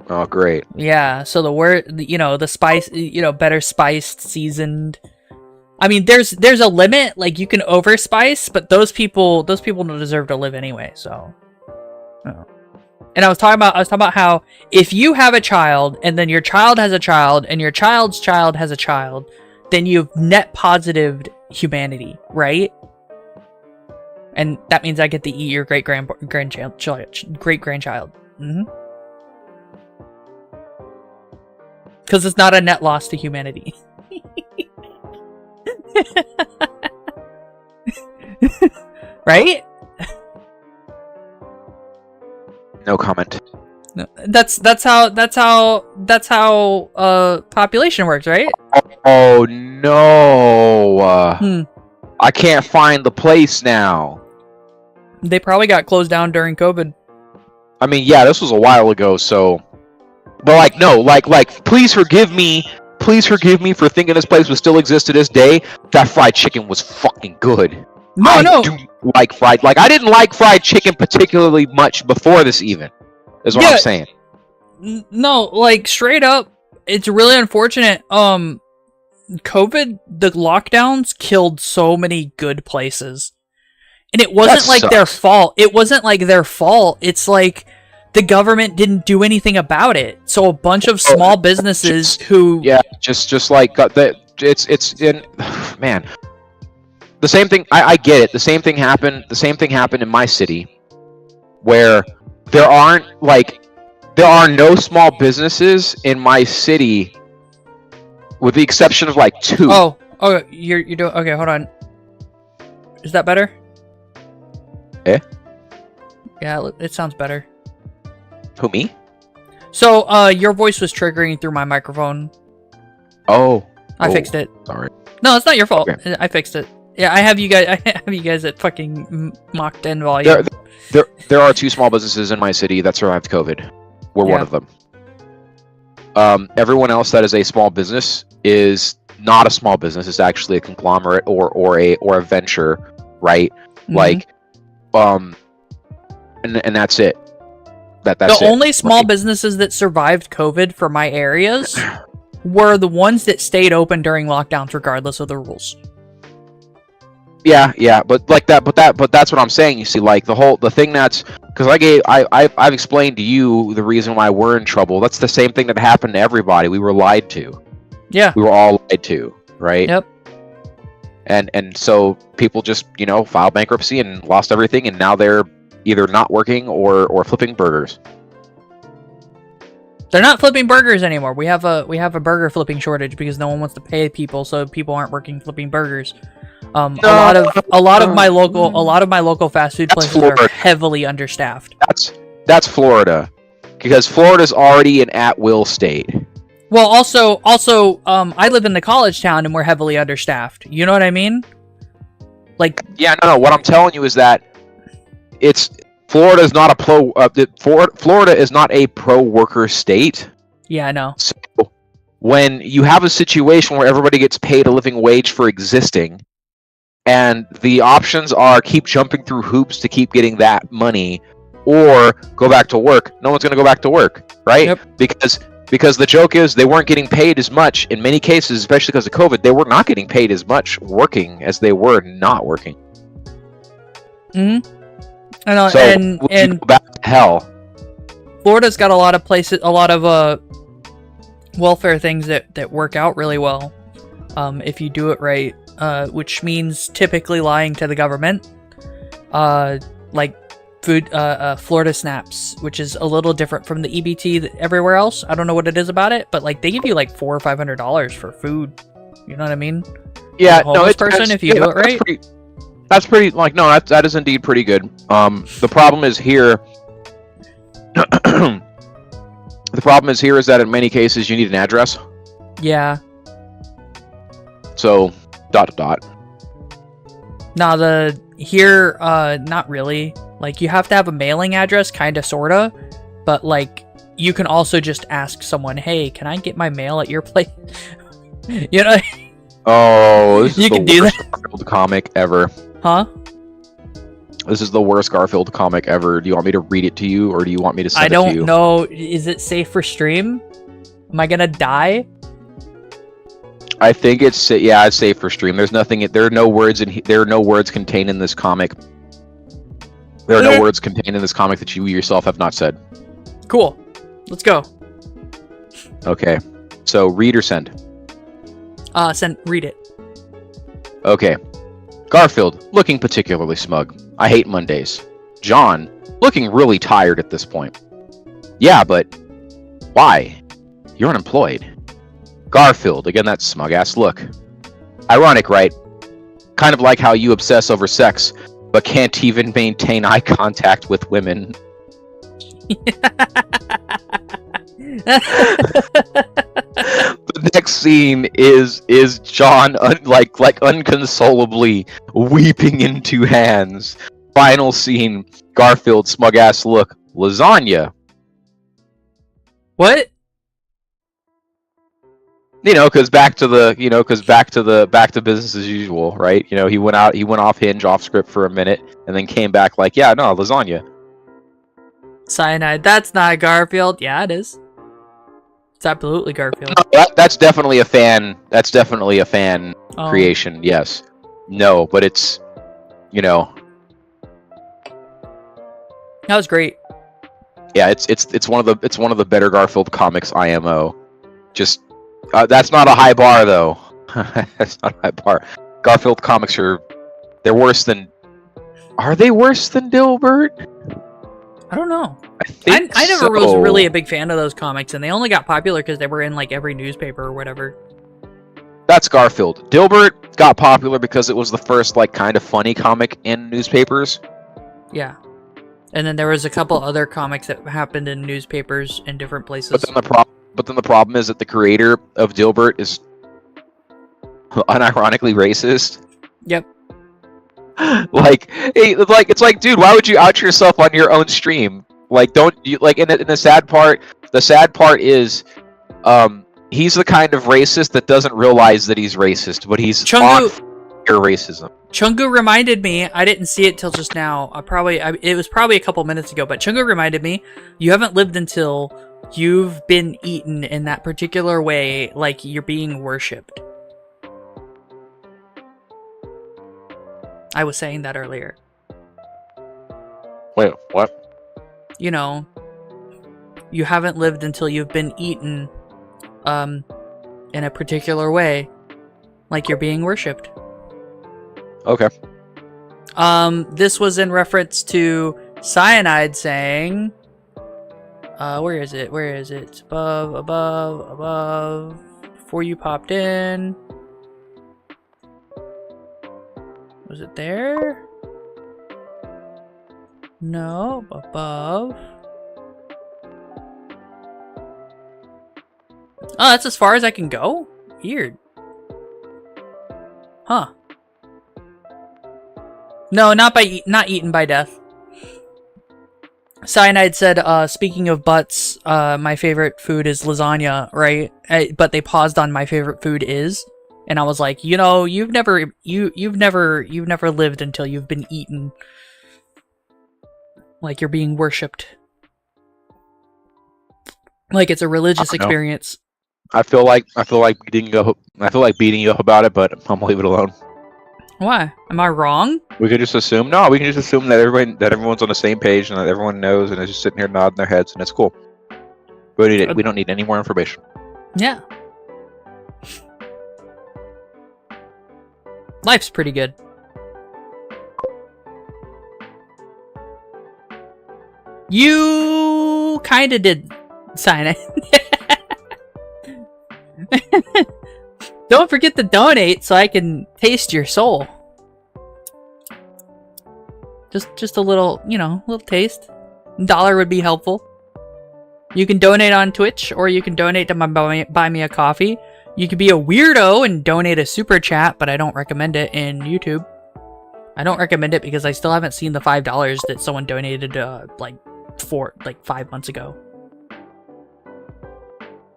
Oh, great. Yeah. So the spice, better spiced, seasoned. I mean, there's a limit. Like, you can overspice, but those people don't deserve to live anyway. So, and I was talking about how if you have a child and then your child has a child and your child's child has a child, then you've net positived humanity, right? And that means I get to eat your great grandchild. Mm-hmm. Because it's not a net loss to humanity. Right? No comment. No, that's how population works, right? Oh no! I can't find the place now. They probably got closed down during COVID. I mean, yeah, this was a while ago, so. But like, no, like, please forgive me for thinking this place would still exist to this day. That fried chicken was fucking good. I do like fried. Like, I didn't like fried chicken particularly much before this, even. Is what I'm saying. No, like, straight up, it's really unfortunate. COVID, the lockdowns killed so many good places. And it wasn't like their fault. It wasn't like their fault. It's like the government didn't do anything about it. So a bunch of small businesses just like it's in man. The same thing. I get it. The same thing happened in my city, where there are no small businesses in my city, with the exception of like 2. Oh, you're doing okay. Hold on. Is that better? Yeah, it sounds better. Who, me? So, your voice was triggering through my microphone. Oh. I fixed it. Sorry. No, it's not your fault. Okay. I fixed it. Yeah, I have you guys at fucking Mach 10 volume. There are 2 small businesses in my city that survived COVID. We're one of them. Everyone else that is a small business is not a small business. It's actually a conglomerate or a venture, right? Mm-hmm. Like, and that's it. That's the only small businesses that survived COVID for my areas were the ones that stayed open during lockdowns, regardless of the rules. Yeah, but that's what I'm saying. You see, like the thing that's because I've explained to you the reason why we're in trouble. That's the same thing that happened to everybody. We were lied to. Yeah, we were all lied to, right? Yep. And so people just filed bankruptcy and lost everything, and now they're either not working or flipping burgers. They're not flipping burgers anymore. We have a burger flipping shortage because no one wants to pay people, so people aren't working flipping burgers. A lot of my local fast food places are heavily understaffed. That's Florida, because Florida's already an at-will state. Well, also, I live in the college town and we're heavily understaffed. You know what I mean? Like, yeah, no. What I'm telling you is that Florida is not a pro-worker state. Yeah, I know. So when you have a situation where everybody gets paid a living wage for existing, and the options are keep jumping through hoops to keep getting that money, or go back to work, no one's going to go back to work, right? Yep. Because the joke is they weren't getting paid as much in many cases, especially because of COVID. They were not getting paid as much working as they were not working. Mm-hmm. I know, so and go back to hell. Florida's got a lot of places, a lot of welfare things that work out really well, if you do it right. Which means typically lying to the government, like food, Florida Snaps, which is a little different from the EBT everywhere else. I don't know what it is about it, but like they give you like $400 or $500 for food. You know what I mean? Yeah, if you do it right. That's pretty. Like, no, that is indeed pretty good. The problem is here. The problem is here is that in many cases you need an address. Yeah. So, ... Nah, not really. Like, you have to have a mailing address, kinda, sorta. But, like, you can also just ask someone, hey, can I get my mail at your place? You know? Oh, this You is can the do worst that. Garfield comic ever. Huh? This is the worst Garfield comic ever. Do you want me to read it to you, or do you want me to send I it to don't you? know. Is it safe for stream? Am I gonna die? I think it's safe for stream. There's nothing. There are no words there are no words contained in this comic. There are no words contained in this comic that you yourself have not said. Cool. Let's go. Okay. So read or send. Read it. Okay. Garfield, looking particularly smug. I hate Mondays. John, looking really tired at this point. Yeah, but why? You're unemployed. Garfield, again that smug-ass look. Ironic, right? Kind of like how you obsess over sex, but can't even maintain eye contact with women. The next scene is John unconsolably weeping into hands. Final scene, Garfield, smug ass look, lasagna. What? Because back to business as usual, right? He went off hinge, off script for a minute, and then came back like, yeah, no, lasagna. Cyanide. That's not Garfield. Yeah, it is. It's absolutely Garfield. No, that's definitely a fan. That's definitely a fan creation. Yes. No, but it's, That was great. Yeah, it's one of the better Garfield comics IMO. Just that's not a high bar though. That's not a high bar. Garfield comics they're worse than. Are they worse than Dilbert? I don't know. I never was really a big fan of those comics, and they only got popular because they were in like every newspaper or whatever. That's Garfield. Dilbert got popular because it was the first like kind of funny comic in newspapers. Yeah. And then there was a couple other comics that happened in newspapers in different places. But then the problem is that the creator of Dilbert is unironically racist. Yep. It's like, dude, why would you out yourself on your own stream? Like, don't you like? And the sad part is, he's the kind of racist that doesn't realize that he's racist, but he's on your racism. Chungu reminded me. I didn't see it till just now. It was probably a couple minutes ago, but Chungu reminded me. You haven't lived until you've been eaten in that particular way, like you're being worshipped. I was saying that earlier. Wait, what? You haven't lived until you've been eaten, in a particular way, like you're being worshipped. Okay. This was in reference to Cyanide saying, where is it? It's above, before you popped in. Was it there? No, above. Oh, that's as far as I can go? Weird. Huh. No, not eaten by death. Cyanide said, speaking of butts, my favorite food is lasagna, right? But they paused on my favorite food is. And I was like, you've never lived until you've been eaten. Like you're being worshipped. Like it's a religious experience. I feel like beating you up about it, but I'm gonna leave it alone. Why? Am I wrong? We can just assume that everyone's on the same page and that everyone knows and is just sitting here nodding their heads and it's cool. We don't need any more information. Yeah. Life's pretty good. You kinda did sign it. Don't forget to donate so I can taste your soul. Just a little, little taste. $1 would be helpful. You can donate on Twitch, or you can donate to my Buy Me a Coffee. You could be a weirdo and donate a super chat, but I don't recommend it in YouTube. I don't recommend it because I still haven't seen the $5 that someone donated like 5 months ago.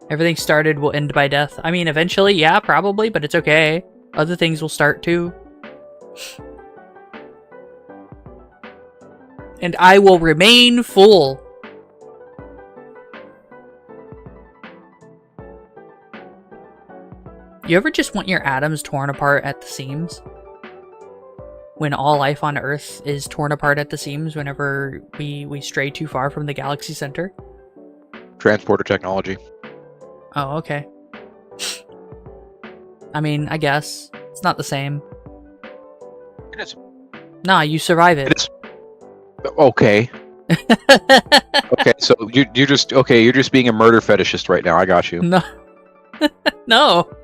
Everything started will end by death. I mean, eventually, yeah, probably, but it's okay. Other things will start too. And I will remain full. You ever just want your atoms torn apart at the seams? When all life on Earth is torn apart at the seams whenever we stray too far from the galaxy center? Transporter technology. Oh, okay. I mean, I guess. It's not the same. It is. Nah, you survive it. It is. Okay. Okay, so you're just being a murder fetishist right now. I got you. No. No.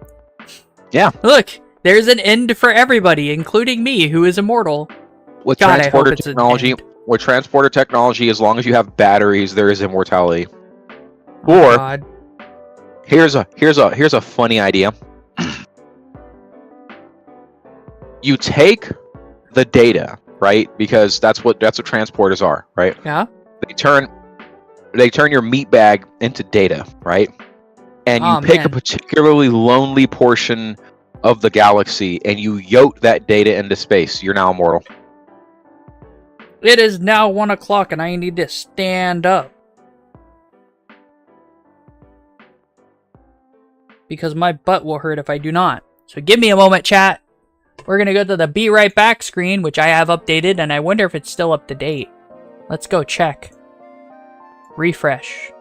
Yeah. Look, there's an end for everybody, including me, who is immortal. With God, transporter technology, as long as you have batteries, there is immortality. Oh, Or God. here's a funny idea. You take the data, right? Because that's what transporters are, right? Yeah. They turn your meat bag into data, right? And you pick a particularly lonely portion of the galaxy and you yoke that data into space. You're now immortal. It is now 1 o'clock and I need to stand up. Because my butt will hurt if I do not. So give me a moment, chat. We're going to go to the Be Right Back screen, which I have updated, and I wonder if it's still up to date. Let's go check. Refresh.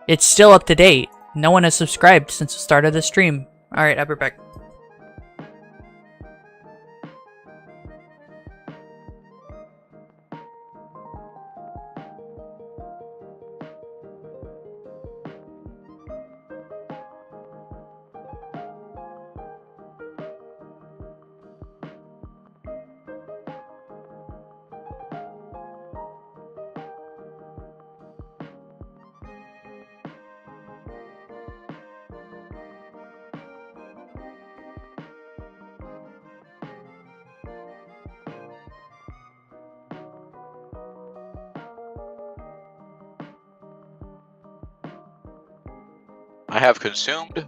It's still up to date. No one has subscribed since the start of the stream. Alright, I'll be back. I have consumed.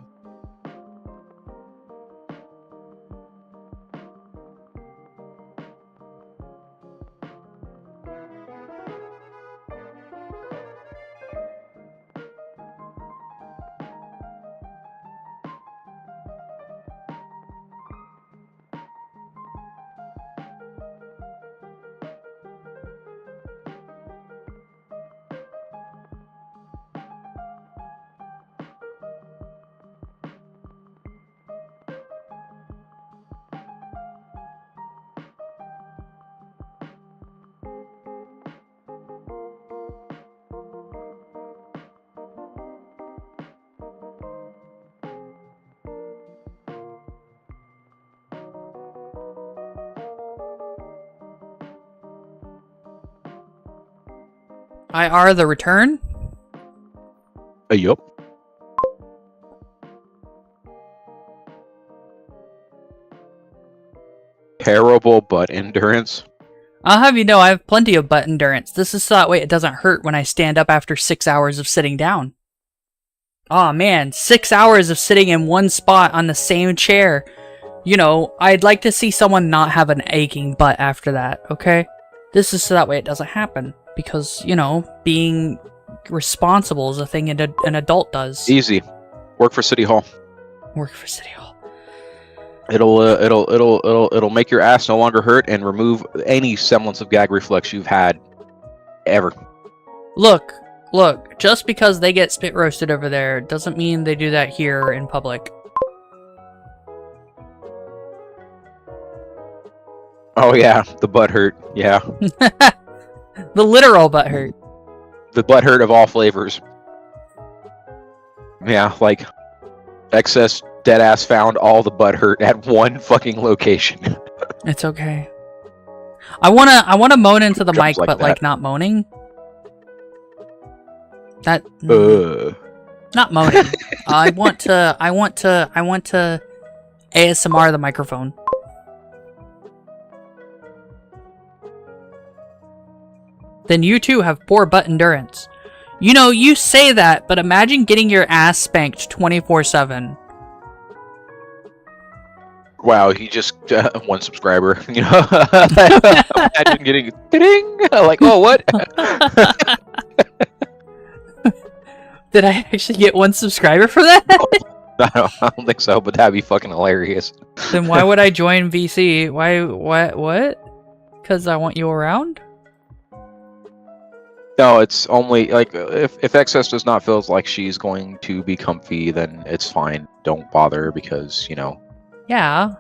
IR the return? Yup. Terrible butt endurance. I'll have you know I have plenty of butt endurance. This is so that way it doesn't hurt when I stand up after 6 hours of sitting down. Aw, man, 6 hours of sitting in one spot on the same chair. You know, I'd like to see someone not have an aching butt after that, okay? This is so that way it doesn't happen. Because, you know, being responsible is a thing an adult does. Easy. Work for City Hall. Work for City Hall. It'll make your ass no longer hurt and remove any semblance of gag reflex you've had ever. Look, just because they get spit roasted over there doesn't mean they do that here in public. Oh yeah, the butt hurt. Yeah. The literal butt hurt. The butt hurt of all flavors. Yeah, like excess dead ass found all the butt hurt at one fucking location. It's okay. I wanna moan into the mic, like but that. like not moaning. That not moaning. I want to ASMR the microphone. Then you too have poor butt endurance. You know, you say that, but imagine getting your ass spanked 24/7. Wow, he just 1 subscriber. You know, imagine getting ding. Like, oh, what? Did I actually get 1 subscriber for that? I don't think so, but that'd be fucking hilarious. Then why would I join VC? Why? What? Because I want you around? No, it's only like if XS does not feel like she's going to be comfy, then it's fine. Don't bother because, you know. Yeah.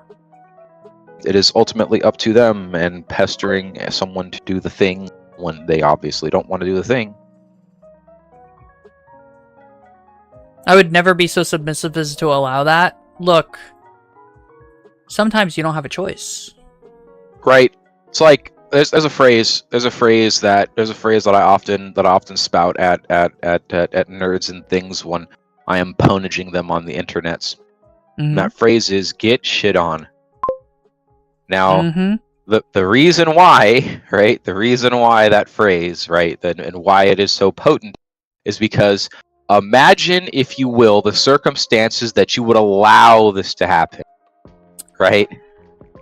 It is ultimately up to them, and pestering someone to do the thing when they obviously don't want to do the thing. I would never be so submissive as to allow that. Look, sometimes you don't have a choice. Right. It's like there's a phrase that I often spout at nerds and things when I am ponaging them on the internets. And that phrase is "get shit on." Now, the reason why, right? The reason why that phrase, right, and why it is so potent, is because imagine, if you will, the circumstances that you would allow this to happen, right?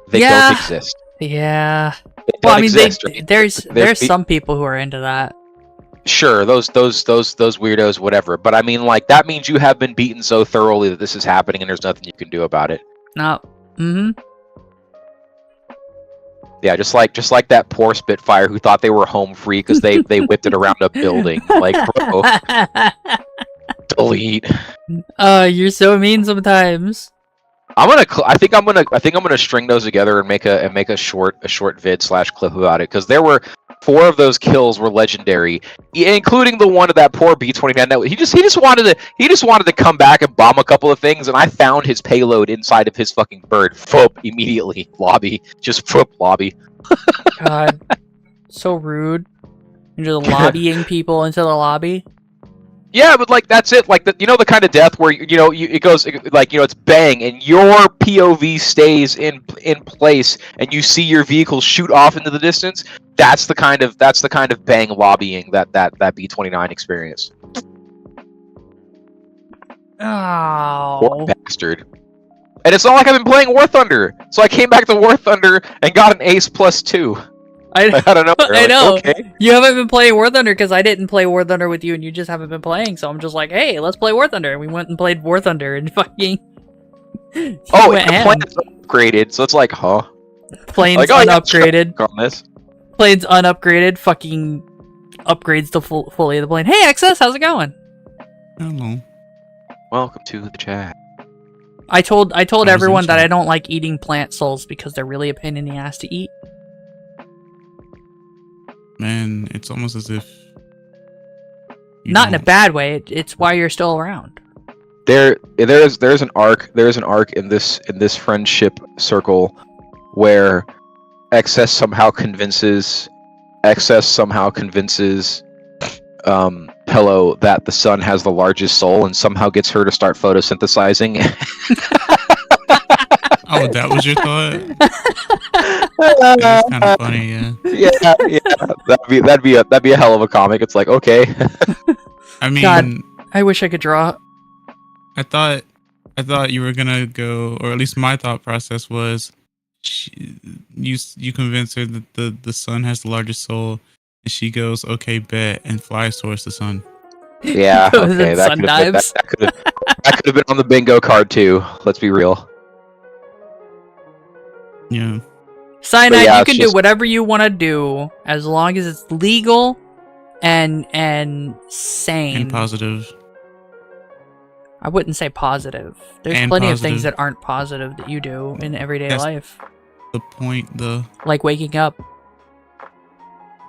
They don't exist. Yeah. Well, I mean, exist, right? there's some people who are into that. Sure, those weirdos, whatever. But I mean, like, that means you have been beaten so thoroughly that this is happening, and there's nothing you can do about it. No. Yeah, just like that poor Spitfire who thought they were home free because they whipped it around a building. Like, bro, delete. You're so mean sometimes. I think I'm gonna string those together and make a short vid / clip about it, because there were 4 of those kills were legendary, including the one of that poor B-29. He just wanted to come back and bomb a couple of things, and I found his payload inside of his fucking bird. Foop, immediately lobby, just foop lobby. God, so rude. You're just lobbying people into the lobby. Yeah, but like that's it. Like the kind of death where it goes like it's bang and your POV stays in place and you see your vehicle shoot off into the distance. That's the kind of bang lobbying that B-29 experienced. Oh, Poor bastard. And it's not like I've been playing War Thunder, so I came back to War Thunder and got an ace +2. I don't know. I know. Okay. You haven't been playing War Thunder because I didn't play War Thunder with you, and you just haven't been playing. So I'm just like, hey, let's play War Thunder. And we went and played War Thunder, and fucking. Oh, the plane's upgraded, so it's like, huh? Plane's like, unupgraded. On this. Plane's unupgraded. Fucking upgrades the fully of the plane. Hey, XS, how's it going? Hello. Welcome to the chat. I told everyone that I don't like eating plant souls because they're really a pain in the ass to eat. Man, it's almost as if not in a bad way. It's why you're still around. There's an arc in this friendship circle where XS somehow convinces Hello that the sun has the largest soul and somehow gets her to start photosynthesizing. Oh, that was your thought? That's kind of funny, yeah. Yeah. That'd be a hell of a comic. It's like, okay. I mean, God, I wish I could draw. I thought you were gonna go, or at least my thought process was, you convince her that the sun has the largest soul, and she goes, okay, bet, and flies towards the sun. Yeah, okay, that could have been on the bingo card too. Let's be real. Yeah. Cyanide, you can do whatever you want to do as long as it's legal and sane. And positive. I wouldn't say positive. There's plenty of things that aren't positive that you do in everyday life. The point, though. Like waking up.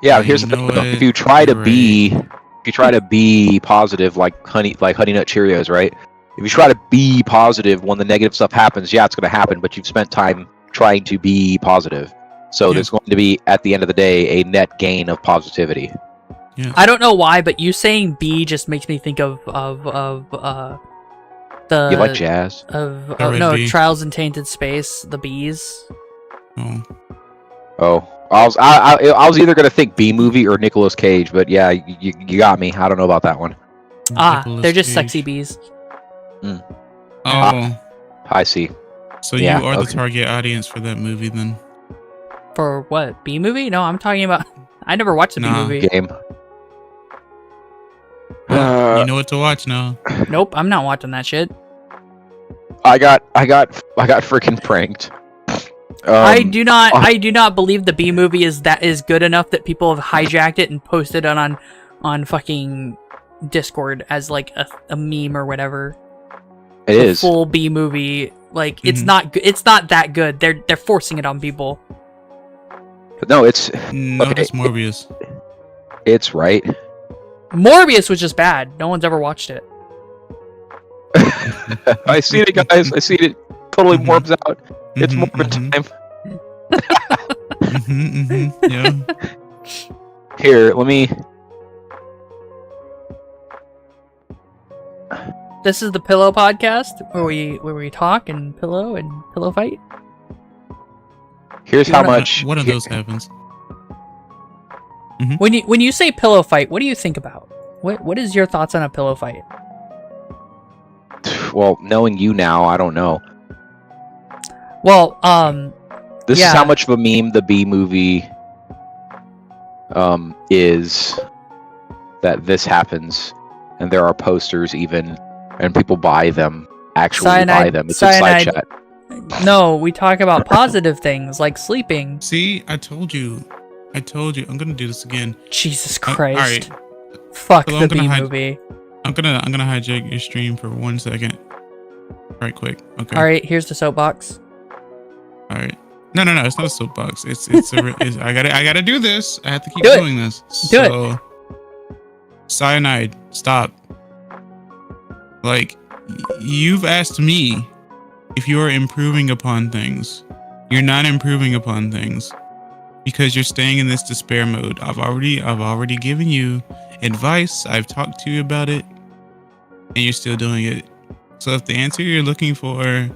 Yeah, here's the thing. If you try to be positive, like honey nut Cheerios, right? If you try to be positive when the negative stuff happens, yeah, it's going to happen. But you've spent time trying to be positive, so there's going to be, at the end of the day, a net gain of positivity. Yes. I don't know why, but you saying bee just makes me think of the You like jazz? of The red no bee. Trials in Tainted Space, the bees. Oh. Oh, I was either gonna think B movie or Nicolas Cage, but yeah, you got me. I don't know about that one. Nicolas They're just Cage. sexy bees. Oh. I see. So Yeah, you are the okay. target audience for that movie then? For what? Bee movie? No, I'm talking about. I never watched the bee Nah. movie. Game. Well, you know what to watch now. Nope, I'm not watching that shit. I got freaking pranked. I do not. uh, I do not believe the bee movie is good enough that people have hijacked it and posted it on fucking Discord as like a meme or whatever. It The is. full bee movie. Like it's Mhm. not. It's not that good. They're forcing it on people. No, it's No, Okay. that's Morbius. it's right. Morbius was just bad. No one's ever watched it. I seen it, guys. I seen it. Totally Mhm. warms out. It's Mhm, Morbin mhm. time. Yeah. Here, let me. This is the Pillow Podcast where we talk and pillow fight. Here's You how wanna- much. One of those happens. When you say pillow fight, what do you think about? What is your thoughts on a pillow fight? Well, knowing you now, I don't know. Well, This Yeah. is how much of a meme the B movie is. That this happens, and there are posters even, and people buy them. Actually buy Cyanide- them. It's in side cyanide- chat. no, we talk about positive things like sleeping. See, I told you. I'm gonna do this again. Jesus All Christ. right, Fuck Well, the I'm gonna bee hide- movie. I'm gonna hijack your stream for 1 second. Right quick. Okay. All right, here's the soapbox. All right. No. It's not a soapbox. I gotta do this. I have to keep Do it. doing this. Do it. So, cyanide. Stop. Like, you've asked me if you are improving upon things. You're not improving upon things because you're staying in this despair mode. I've already given you advice. I've talked to you about it, and you're still doing it. So if the answer you're looking for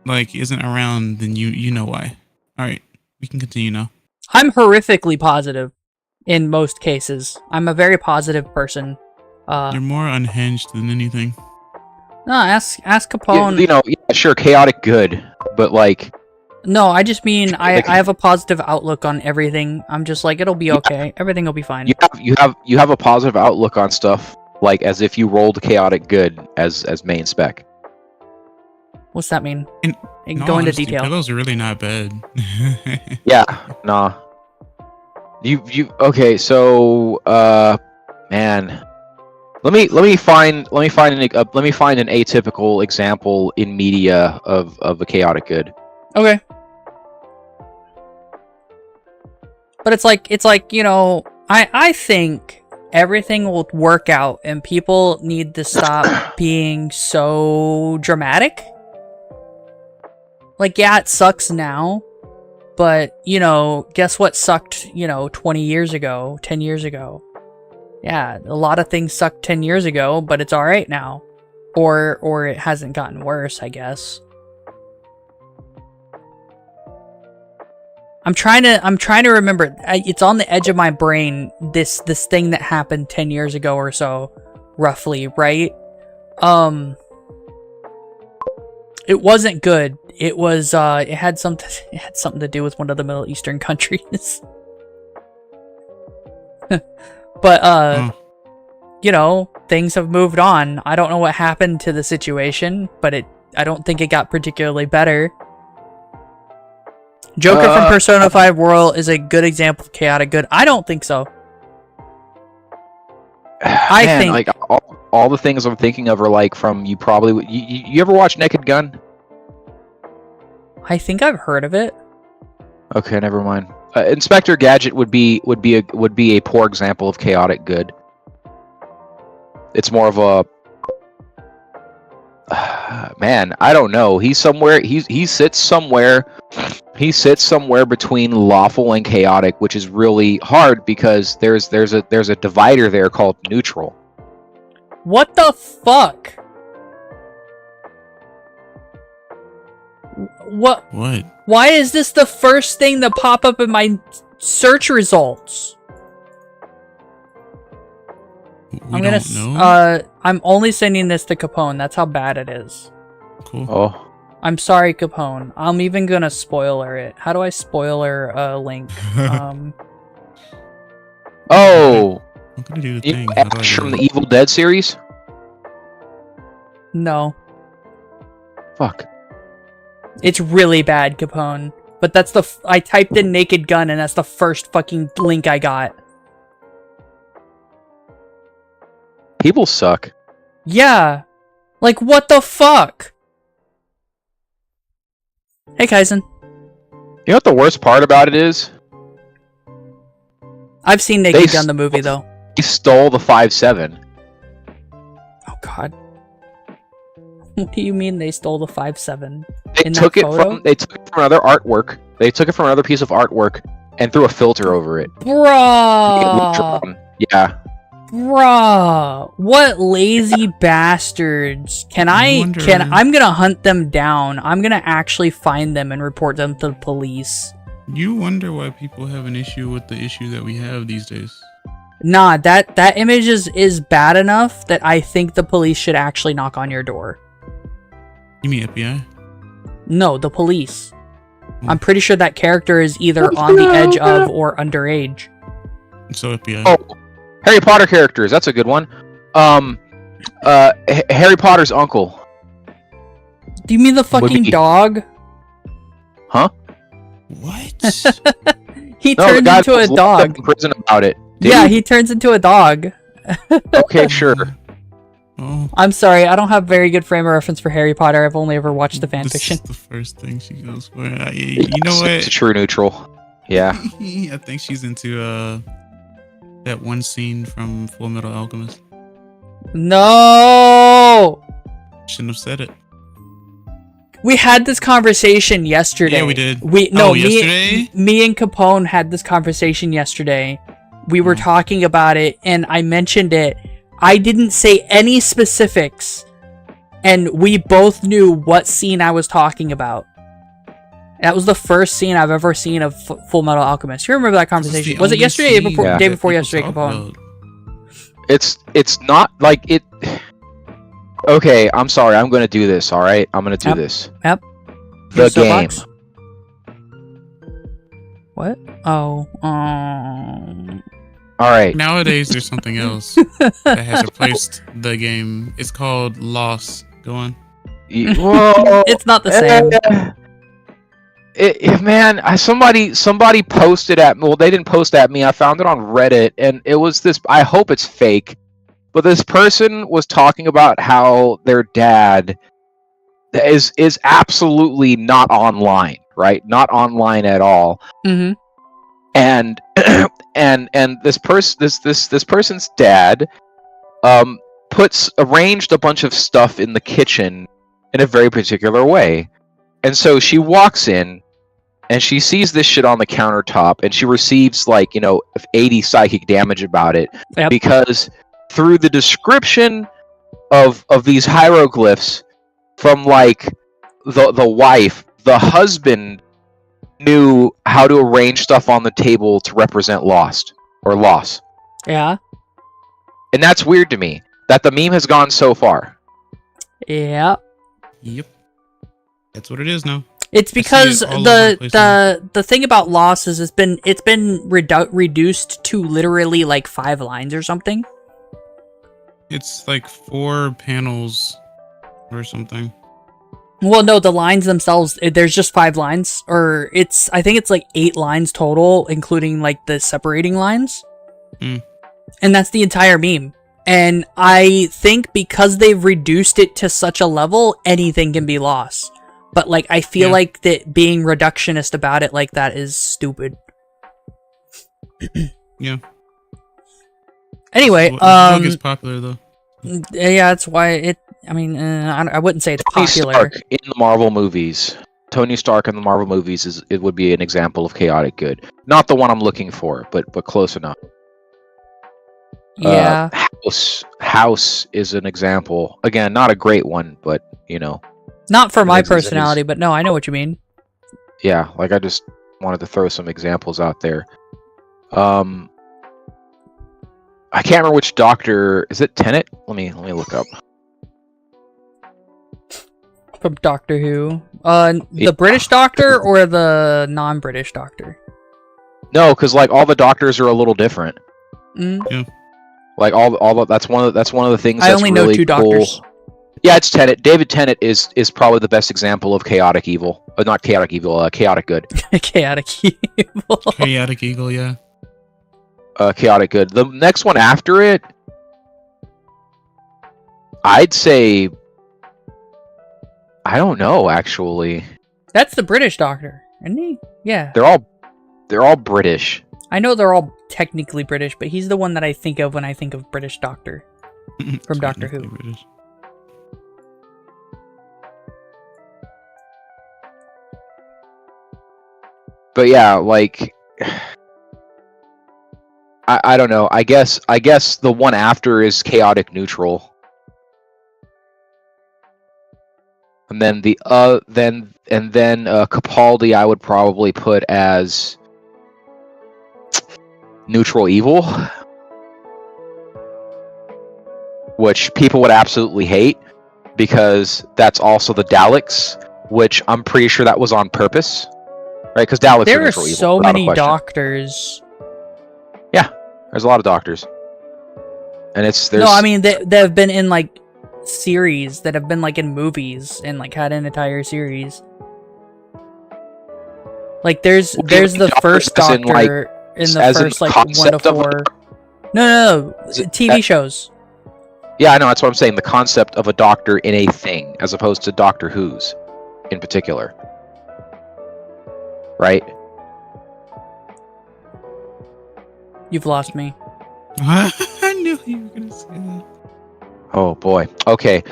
like isn't around, then you know why. All right, we can continue now. I'm horrifically positive in most cases. I'm a very positive person. You're more unhinged than anything. No, ask Capone. You know, yeah, sure, chaotic good, but like, No, I just mean I Like- have a positive outlook on everything. I'm just like it'll be okay. Everything will be fine. you have a positive outlook on stuff, like as if you rolled chaotic good as main spec. What's that mean? In- And No, go into honestly, detail. Pillows are really not bad. Yeah, nah. You okay? So, man, let me find an atypical example in media of a chaotic good. Okay. But it's like, you know, I think everything will work out and people need to stop being so dramatic. Like, yeah, it sucks now, but, you know, guess what sucked, 20 years ago, 10 years ago? Yeah, a lot of things sucked 10 years ago, but it's alright now. Or it hasn't gotten worse, I guess. I'm trying to remember. It's on the edge of my brain. This thing that happened 10 years ago or so, roughly, right? It wasn't good. It was. It had something to do with one of the Middle Eastern countries. But you know, things have moved on. I don't know what happened to the situation, but I don't think it got particularly better. Joker from Persona 5 World is a good example of chaotic good. I don't think so. I Man, think- like all the things I'm thinking of are like from you probably you ever watch Naked Gun? I think I've heard of it. Okay, never mind. Inspector Gadget would be a poor example of chaotic good. It's more of a man. I don't know. He's somewhere. He sits somewhere He sits somewhere between lawful and chaotic, which is really hard because there's a divider there called neutral. What the fuck? What? What? Why is this the first thing to pop up in my search results? We don't know. I'm only sending this to Capone. That's how bad it is. Cool. Oh, I'm sorry, Capone. I'm even gonna spoiler it. How do I spoiler a link? oh, I'm gonna do the you thing. know How do I Ash do from it? the Evil Dead series. No. Fuck. It's really bad, Capone. But that's the I typed in naked gun and that's the first fucking link I got. People suck. Yeah. Like, what the fuck? Hey, Kaizen. You know what the worst part about it is? I've seen Naked Gun, the movie, though. He stole the 5.7. Oh, God. What do you mean they stole the 5.7? They took it from another artwork. They took it from another piece of artwork and threw a filter over it. Bruh! Yeah. Bruh! What lazy bastards. I'm gonna hunt them down. I'm gonna actually find them and report them to the police. You wonder why people have an issue with the issue that we have these days. Nah, that image is bad enough that I think the police should actually knock on your door. You mean FBI? No, the police. I'm pretty sure that character is either on the edge of or underage. So FBI. Oh, Harry Potter characters. That's a good one. Harry Potter's uncle. Do you mean the fucking dog? Huh? What? He turned into a dog. In prison about it. Yeah, he turns into a dog. Okay, sure. Oh. I'm sorry, I don't have very good frame of reference for Harry Potter. I've only ever watched the fanfiction. This is the first thing she goes for. You know what? It's a true neutral. Yeah. I think she's into that one scene from Full Metal Alchemist. No! Shouldn't have said it. We had this conversation yesterday. Yeah, we did. Yesterday? Me and Capone had this conversation yesterday. We were talking about it, and I mentioned it. I didn't say any specifics, and we both knew what scene I was talking about. That was the first scene I've ever seen of Full Metal Alchemist. You remember that conversation? Was it yesterday or day before yesterday, Capone? It's not like it. Okay, I'm sorry. I'm gonna do this. All right, I'm gonna do this. Yep. The game. What? Oh. All right. Nowadays, there's something else that has replaced the game. It's called Loss. Go on. Whoa. It's not the same. Man, somebody posted at me. Well, they didn't post at me. I found it on Reddit, and it was this. I hope it's fake, but this person was talking about how their dad is absolutely not online, right? Not online at all. Mm-hmm. And and this person's dad arranged a bunch of stuff in the kitchen in a very particular way. And so she walks in and she sees this shit on the countertop and she receives 80 psychic damage about it. Yep. Because through the description of these hieroglyphs from the wife, the husband knew how to arrange stuff on the table to represent loss. Yeah. And that's weird to me that the meme has gone so far. Yeah. Yep. That's what it is now. It's because the thing about loss is it's been reduced to literally 5 lines or something. It's 4 panels or something. Well, no, the lines themselves, there's just 5 lines, or I think it's 8 lines total, including the separating lines. Mm. And that's the entire meme. And I think because they've reduced it to such a level, anything can be lost. But I feel like that being reductionist about it like that is stupid. Yeah. Anyway, it gets popular though. Yeah, that's why I wouldn't say it's Tony popular. Stark in the Marvel movies. Tony Stark in the Marvel movies it would be an example of chaotic good. Not the one I'm looking for, but close enough. Yeah. House is an example. Again, not a great one, but Not for my It is- it is- personality, but no, I know what you mean. yeah. Like I just wanted to throw some examples out there. I can't remember which Doctor. Is it Tennant? Let me look up. From Doctor Who. The British Doctor or the non-British Doctor? No, because like all the Doctors are a little different. Mm. Like that's one of the things. I that's only know really 2 Doctors. Cool. Yeah, it's Tennant. David Tennant is probably the best example of chaotic evil. Not chaotic evil, chaotic good. Chaotic evil. Chaotic Eagle, yeah. Chaotic good. The next one after it, I'd say, I don't know actually. That's the British Doctor, isn't he? Yeah. They're all British. I know they're all technically British, but he's the one that I think of when I think of British Doctor from Doctor Who. British. But yeah, like I don't know. I guess the one after is chaotic neutral. And then then Capaldi I would probably put as neutral evil, which people would absolutely hate because that's also the Daleks, which I'm pretty sure that was on purpose, right? Because Daleks There are are neutral evil. so without a many question. doctors. There's a lot of doctors, and there's No, I mean they have been in like series that have been like in movies and like had an entire series. Like there's the first as in, Doctor in the as in first like 1 to concept of 4. No, Is it- TV shows. Yeah, I know. That's what I'm saying. The concept of a doctor in a thing, as opposed to Doctor Who's, in particular. Right? You've lost me. I knew you were gonna say that. Oh boy. Okay.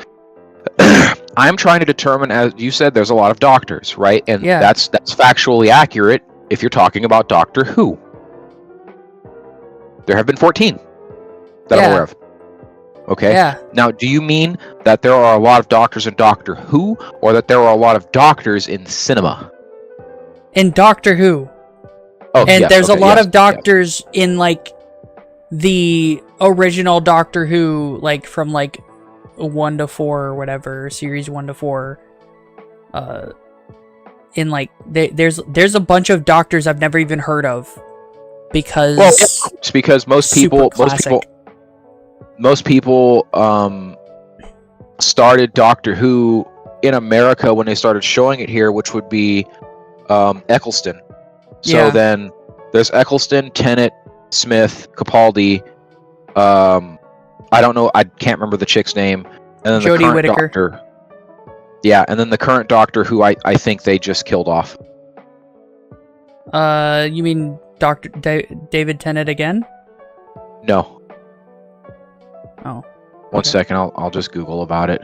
I'm trying to determine, as you said, there's a lot of doctors, right? And Yeah. that's factually accurate if you're talking about Doctor Who. There have been 14 that I'm Yeah. aware of. Okay. Yeah. Now, do you mean that there are a lot of doctors in Doctor Who, or that there are a lot of doctors in cinema? In Doctor Who. Oh, And yes, there's a okay, lot yes, of doctors in like the original Doctor Who, like from like 1 to 4 or whatever, series 1 to 4. In like there's a bunch of doctors I've never even heard of because Well, it's because most people started Doctor Who in America when they started showing it here, which would be Eccleston. So Yeah. then there's Eccleston, Tennant, Smith, Capaldi. I don't know. I can't remember the chick's name. And then Jodie the current Whittaker. Doctor. Yeah, and then the current Doctor who I think they just killed off. You mean Dr. David Tennant again? No. Oh. One Okay. second, I'll just Google about it.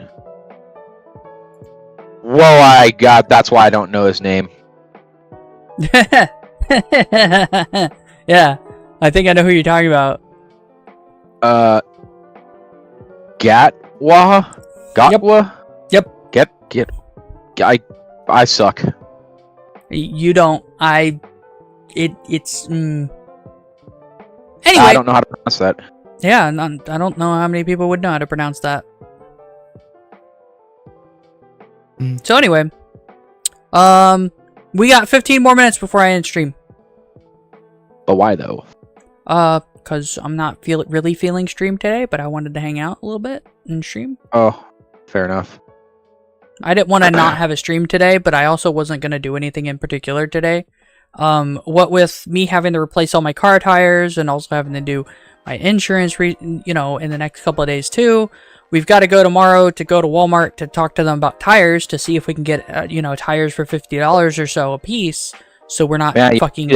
Whoa, that's why I don't know his name. Yeah, I think I know who you're talking about. Gatwa? Yep. Get. I suck. You don't. It's. Anyway, I don't know how to pronounce that. yeah, I don't know how many people would know how to pronounce that. So anyway, we got 15 more minutes before I end stream. But why though? Cause I'm not really feeling stream today, but I wanted to hang out a little bit and stream. Oh, fair enough. I didn't want to not have a stream today, but I also wasn't going to do anything in particular today. What with me having to replace all my car tires and also having to do my insurance, in the next couple of days too. We've got to go tomorrow to go to Walmart to talk to them about tires to see if we can get, tires for $50 or so a piece. So we're not fucking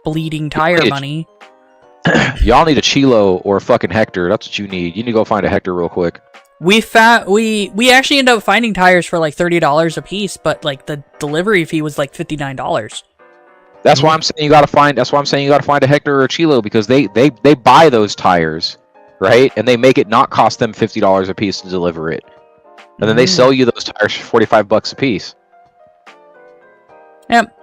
bleeding tire money. Y'all need a Chilo or a fucking Hector. That's what you need. You need to go find a Hector real quick. we actually ended up finding tires for like $30 a piece, but like the delivery fee was like $59. That's why I'm saying you gotta find. That's why I'm saying you gotta find a Hector or a Chilo, because they buy those tires, right? And they make it not cost them $50 a piece to deliver it, and then they sell you those tires for $45 a piece. Yep.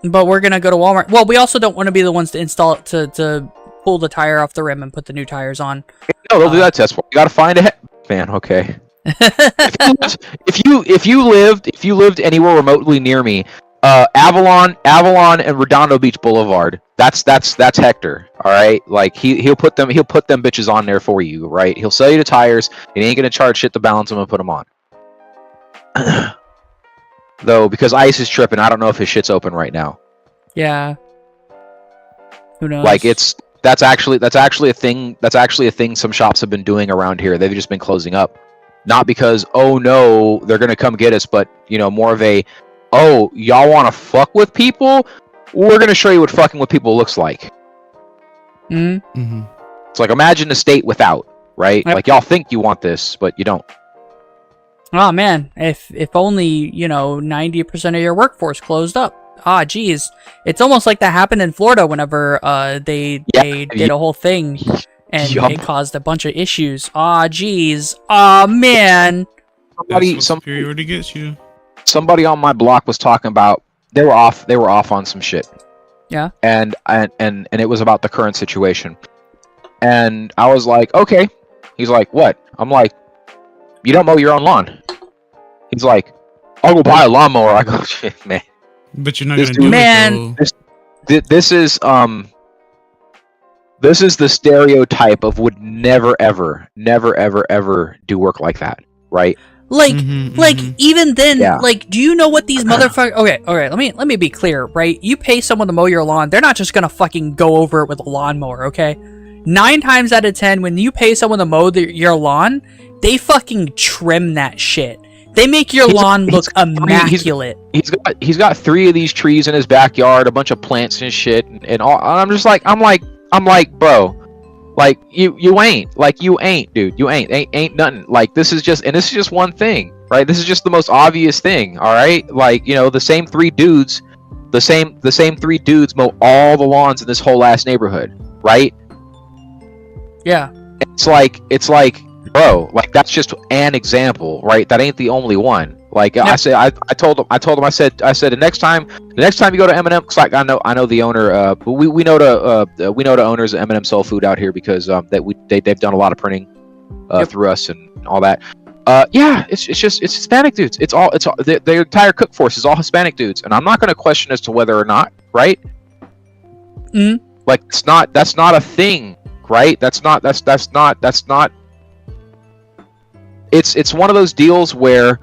But we're gonna go to Walmart. Well, we also don't want to be the ones to install it to pull the tire off the rim and put the new tires on. No, they'll do that test. You gotta find a man. Okay. if you lived anywhere remotely near me, Avalon and Redondo Beach Boulevard. That's Hector. All right, like he'll put them bitches on there for you, right? He'll sell you the tires. He ain't gonna charge shit to balance them and put them on. Though, because ice is tripping, I don't know if his shit's open right now. Yeah. Who knows? Like that's actually a thing. That's actually a thing some shops have been doing around here. They've just been closing up, not because oh no they're gonna come get us, but more of a oh y'all want to fuck with people. We're gonna show you what fucking with people looks like. Mm-hmm. It's like imagine a state without, right? Yep. Like y'all think you want this, but you don't. Oh man, if only 90% of your workforce closed up. Ah, geez, it's almost like that happened in Florida whenever they did a whole thing and it caused a bunch of issues. Ah, geez, ah man. Superiority gets you. Somebody on my block was talking about they were off on some shit. Yeah. And it was about the current situation. And I was like, okay. He's like, what? I'm like, you don't mow your own lawn. He's like, I'll go buy a lawnmower. I go, shit, man. But you're not gonna do it. This is the stereotype of would never ever do work like that, right? Like even then, like, do you know what these motherfuckers? Okay, let me be clear, right? You pay someone to mow your lawn, they're not just gonna fucking go over it with a lawnmower, okay? 9 times out of 10, when you pay someone to mow your lawn, they fucking trim that shit. They make your lawn look immaculate. He's got 3 of these trees in his backyard, a bunch of plants and shit, and all. And I'm just like, I'm like, bro, like you ain't, dude, you ain't nothing. Like this is just one thing, right? This is just the most obvious thing, all right? Like the same 3 dudes, the same 3 dudes mow all the lawns in this whole ass neighborhood, right? Yeah. It's like, bro, like that's just an example, right? That ain't the only one. Like I said, I told him, I said the next time you go to M&M, cause like I know the owner, we know the owners of M&M Soul Food out here because they've done a lot of printing through us and all that. It's Hispanic dudes. It's their entire cook force is all Hispanic dudes, and I'm not gonna question as to whether or not, right? Like that's not a thing, right? That's not. It's one of those deals where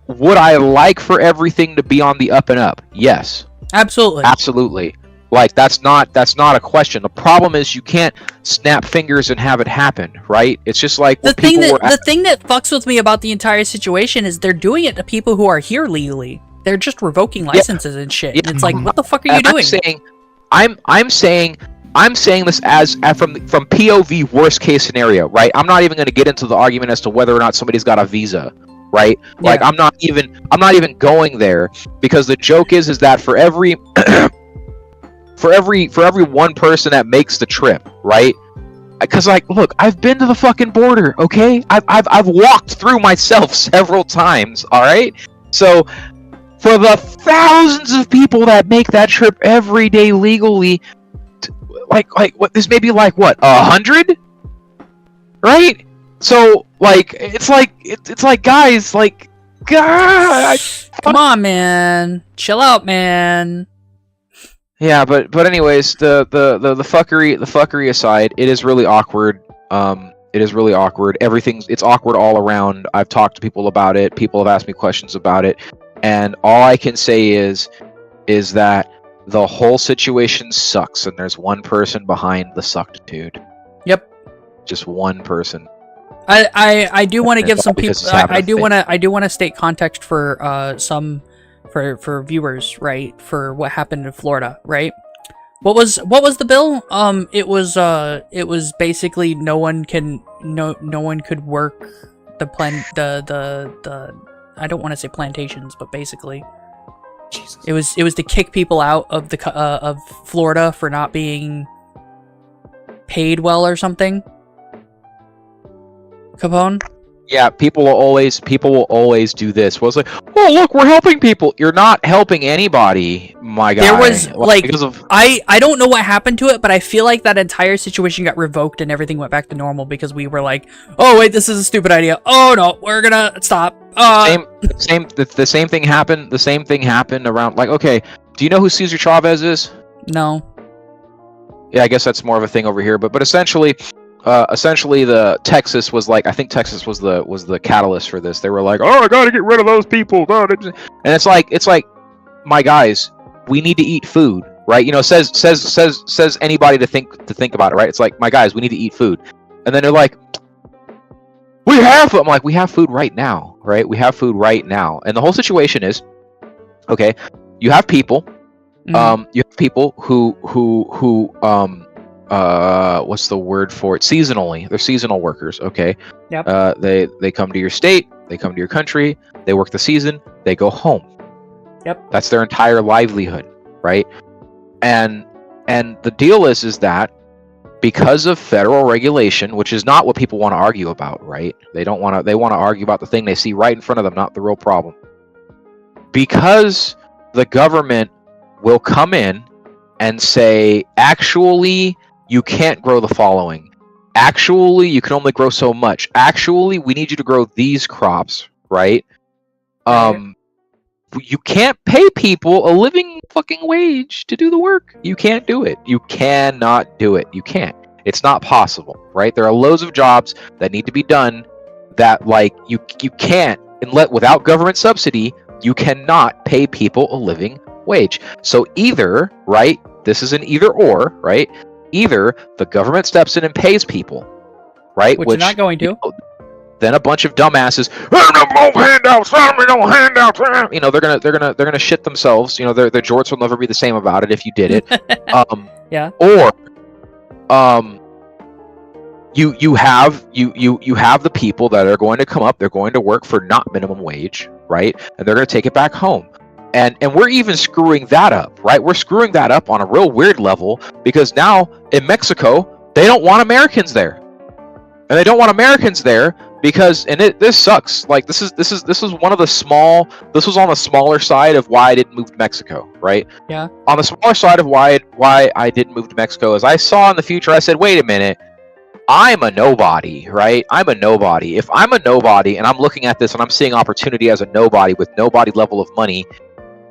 would I like for everything to be on the up and up? Yes. Absolutely. Like that's not a question. The problem is you can't snap fingers and have it happen, right? It's just like the thing that fucks with me about the entire situation is they're doing it to people who are here legally. They're just revoking licenses and shit. And it's like, what the fuck are you doing? I'm saying this as from POV worst case scenario, right? I'm not even going to get into the argument as to whether or not somebody's got a visa, right? Yeah. Like I'm not even going there, because the joke is that for every for every one person that makes the trip, right? Because like, look, I've been to the fucking border, okay? I've walked through myself several times, all right? So for the thousands of people that make that trip every day legally, like what, there's maybe like what, 100, right? So like it's like guys, like God, come on, man, chill out, man. Yeah, but anyways, the fuckery aside, it is really awkward. It is really awkward. It's awkward all around. I've talked to people about it. People have asked me questions about it, and all I can say is that the whole situation sucks, and there's one person behind the sucktitude. Yep. Just one person. I do want to give some people. I do want to state context for for viewers, right? For what happened in Florida, right? What was the bill? It was basically no one could work the I don't want to say plantations, but basically Jesus. it was to kick people out of the of Florida for not being paid well or something. Capone? Yeah, people will always do this. Was like, oh look, we're helping people. You're not helping anybody, my guy. There was because of I don't know what happened to it, but I feel like that entire situation got revoked and everything went back to normal because we were like, oh wait, this is a stupid idea. Oh no, we're gonna stop. the same thing happened. The same thing happened around. Like, okay, do you know who Cesar Chavez is? No. Yeah, I guess that's more of a thing over here. But essentially, the Texas was like, I think Texas was the catalyst for this. They were like, oh, I gotta get rid of those people. And it's like, my guys, we need to eat food, right? You know, says anybody to think about it, right? It's like, my guys, we need to eat food, and then they're like, we have food. I'm like, we have food right now, right? We have food right now, and the whole situation is, okay, you have people, you have people who what's the word for it? Seasonally. They're seasonal workers, okay? Yep. They come to your state, they come to your country, they work the season, they go home. Yep. That's their entire livelihood, right? And the deal is that because of federal regulation, which is not what people want to argue about, right? They want to argue about the thing they see right in front of them, not the real problem. Because the government will come in and say, actually, you can't grow the following. Actually, you can only grow so much. Actually, we need you to grow these crops, right? You can't pay people a living fucking wage to do the work. You can't do it. You cannot do it. You can't. It's not possible, right? There are loads of jobs that need to be done that, like, you can't, without government subsidy, you cannot pay people a living wage. So either, right, this is an either or, right? Either the government steps in and pays people, right? Which you're not going to. You know, then a bunch of dumbasses, handouts. You know, they're gonna shit themselves. You know, their jorts will never be the same about it if you did it. Yeah. Or, you have the people that are going to come up. They're going to work for not minimum wage, right? And they're going to take it back home. And we're even screwing that up, right? We're screwing that up on a real weird level because now in Mexico they don't want Americans there, and they don't want Americans there because, and this sucks. Like this is one of the small. This was on the smaller side of why I didn't move to Mexico, right? Yeah. On the smaller side of why I didn't move to Mexico is I saw in the future. I said, wait a minute. I'm a nobody, right? I'm a nobody. If I'm a nobody and I'm looking at this and I'm seeing opportunity as a nobody with nobody level of money,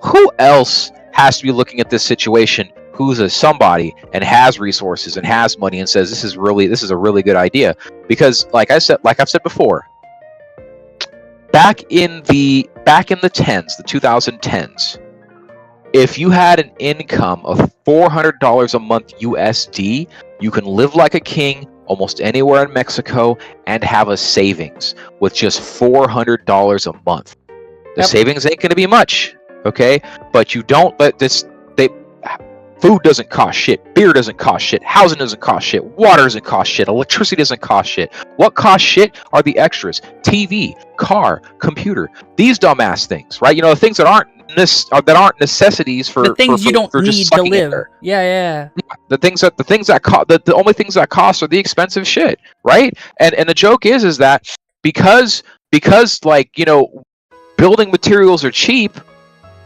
who else has to be looking at this situation who's a somebody and has resources and has money and says this is a really good idea? Because like I've said before, back in the 2010s, if you had an income of $400 a month USD, you can live like a king almost anywhere in Mexico and have a savings with just $400 a month. The savings ain't going to be much, okay? But you don't let this. Food doesn't cost shit. Beer doesn't cost shit. Housing doesn't cost shit. Water doesn't cost shit. Electricity doesn't cost shit. What costs shit are the extras: TV, car, computer. These dumbass things, right? You know, the things that aren't necessities for the things you don't need to live. Yeah. The only things that cost are the expensive shit, right? And the joke is that because like, you know, building materials are cheap.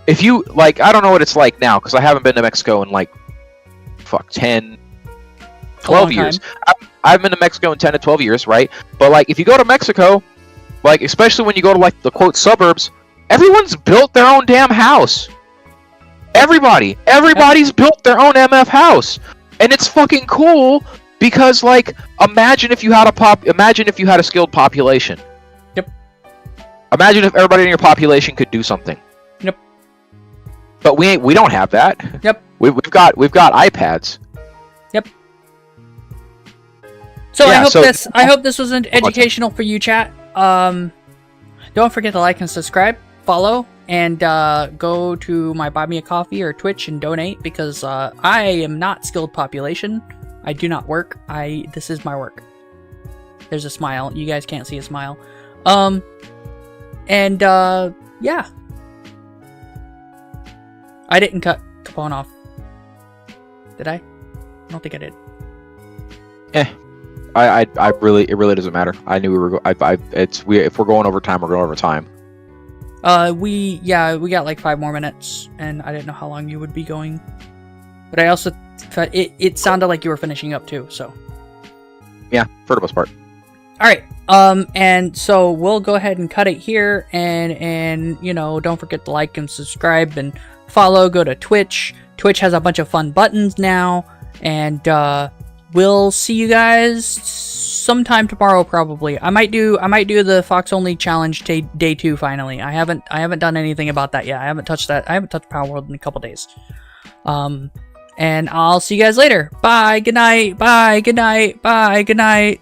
If you, like, I don't know what it's like now because I haven't been to Mexico in like 10 12 years. I've been to Mexico in 10 to 12 years, right? But like, if you go to Mexico, like, especially when you go to like the quote suburbs, everyone's built their own damn house. Everybody's built their own MF house, and it's fucking cool because, like, imagine if you had a skilled population. Yep. Imagine if everybody in your population could do something. Yep. But we don't have that. Yep. We've got iPads. Yep. So Yeah, I hope this was educational for you, chat. Don't forget to like and subscribe, follow, and go to my Buy Me a Coffee or Twitch and donate because I am not skilled population. I do not work. This is my work. There's a smile. You guys can't see a smile. And yeah. I didn't cut Capone off. Did I? I don't think I did. It really doesn't matter. I knew we were. If we're going over time, we're going over time. We got like 5 more minutes, and I didn't know how long you would be going. But I also, it sounded like you were finishing up too. So. Yeah, for the most part. All right. And so we'll go ahead and cut it here, and you know, don't forget to like and subscribe and follow. Go to Twitch. Twitch has a bunch of fun buttons now, and we'll see you guys sometime tomorrow. Probably. I might do the Fox Only Challenge day 2 finally. I haven't done anything about that yet. I haven't touched that. I haven't touched Power World in a couple days. And I'll see you guys later. Bye. Good night. Bye. Good night. Bye. Good night.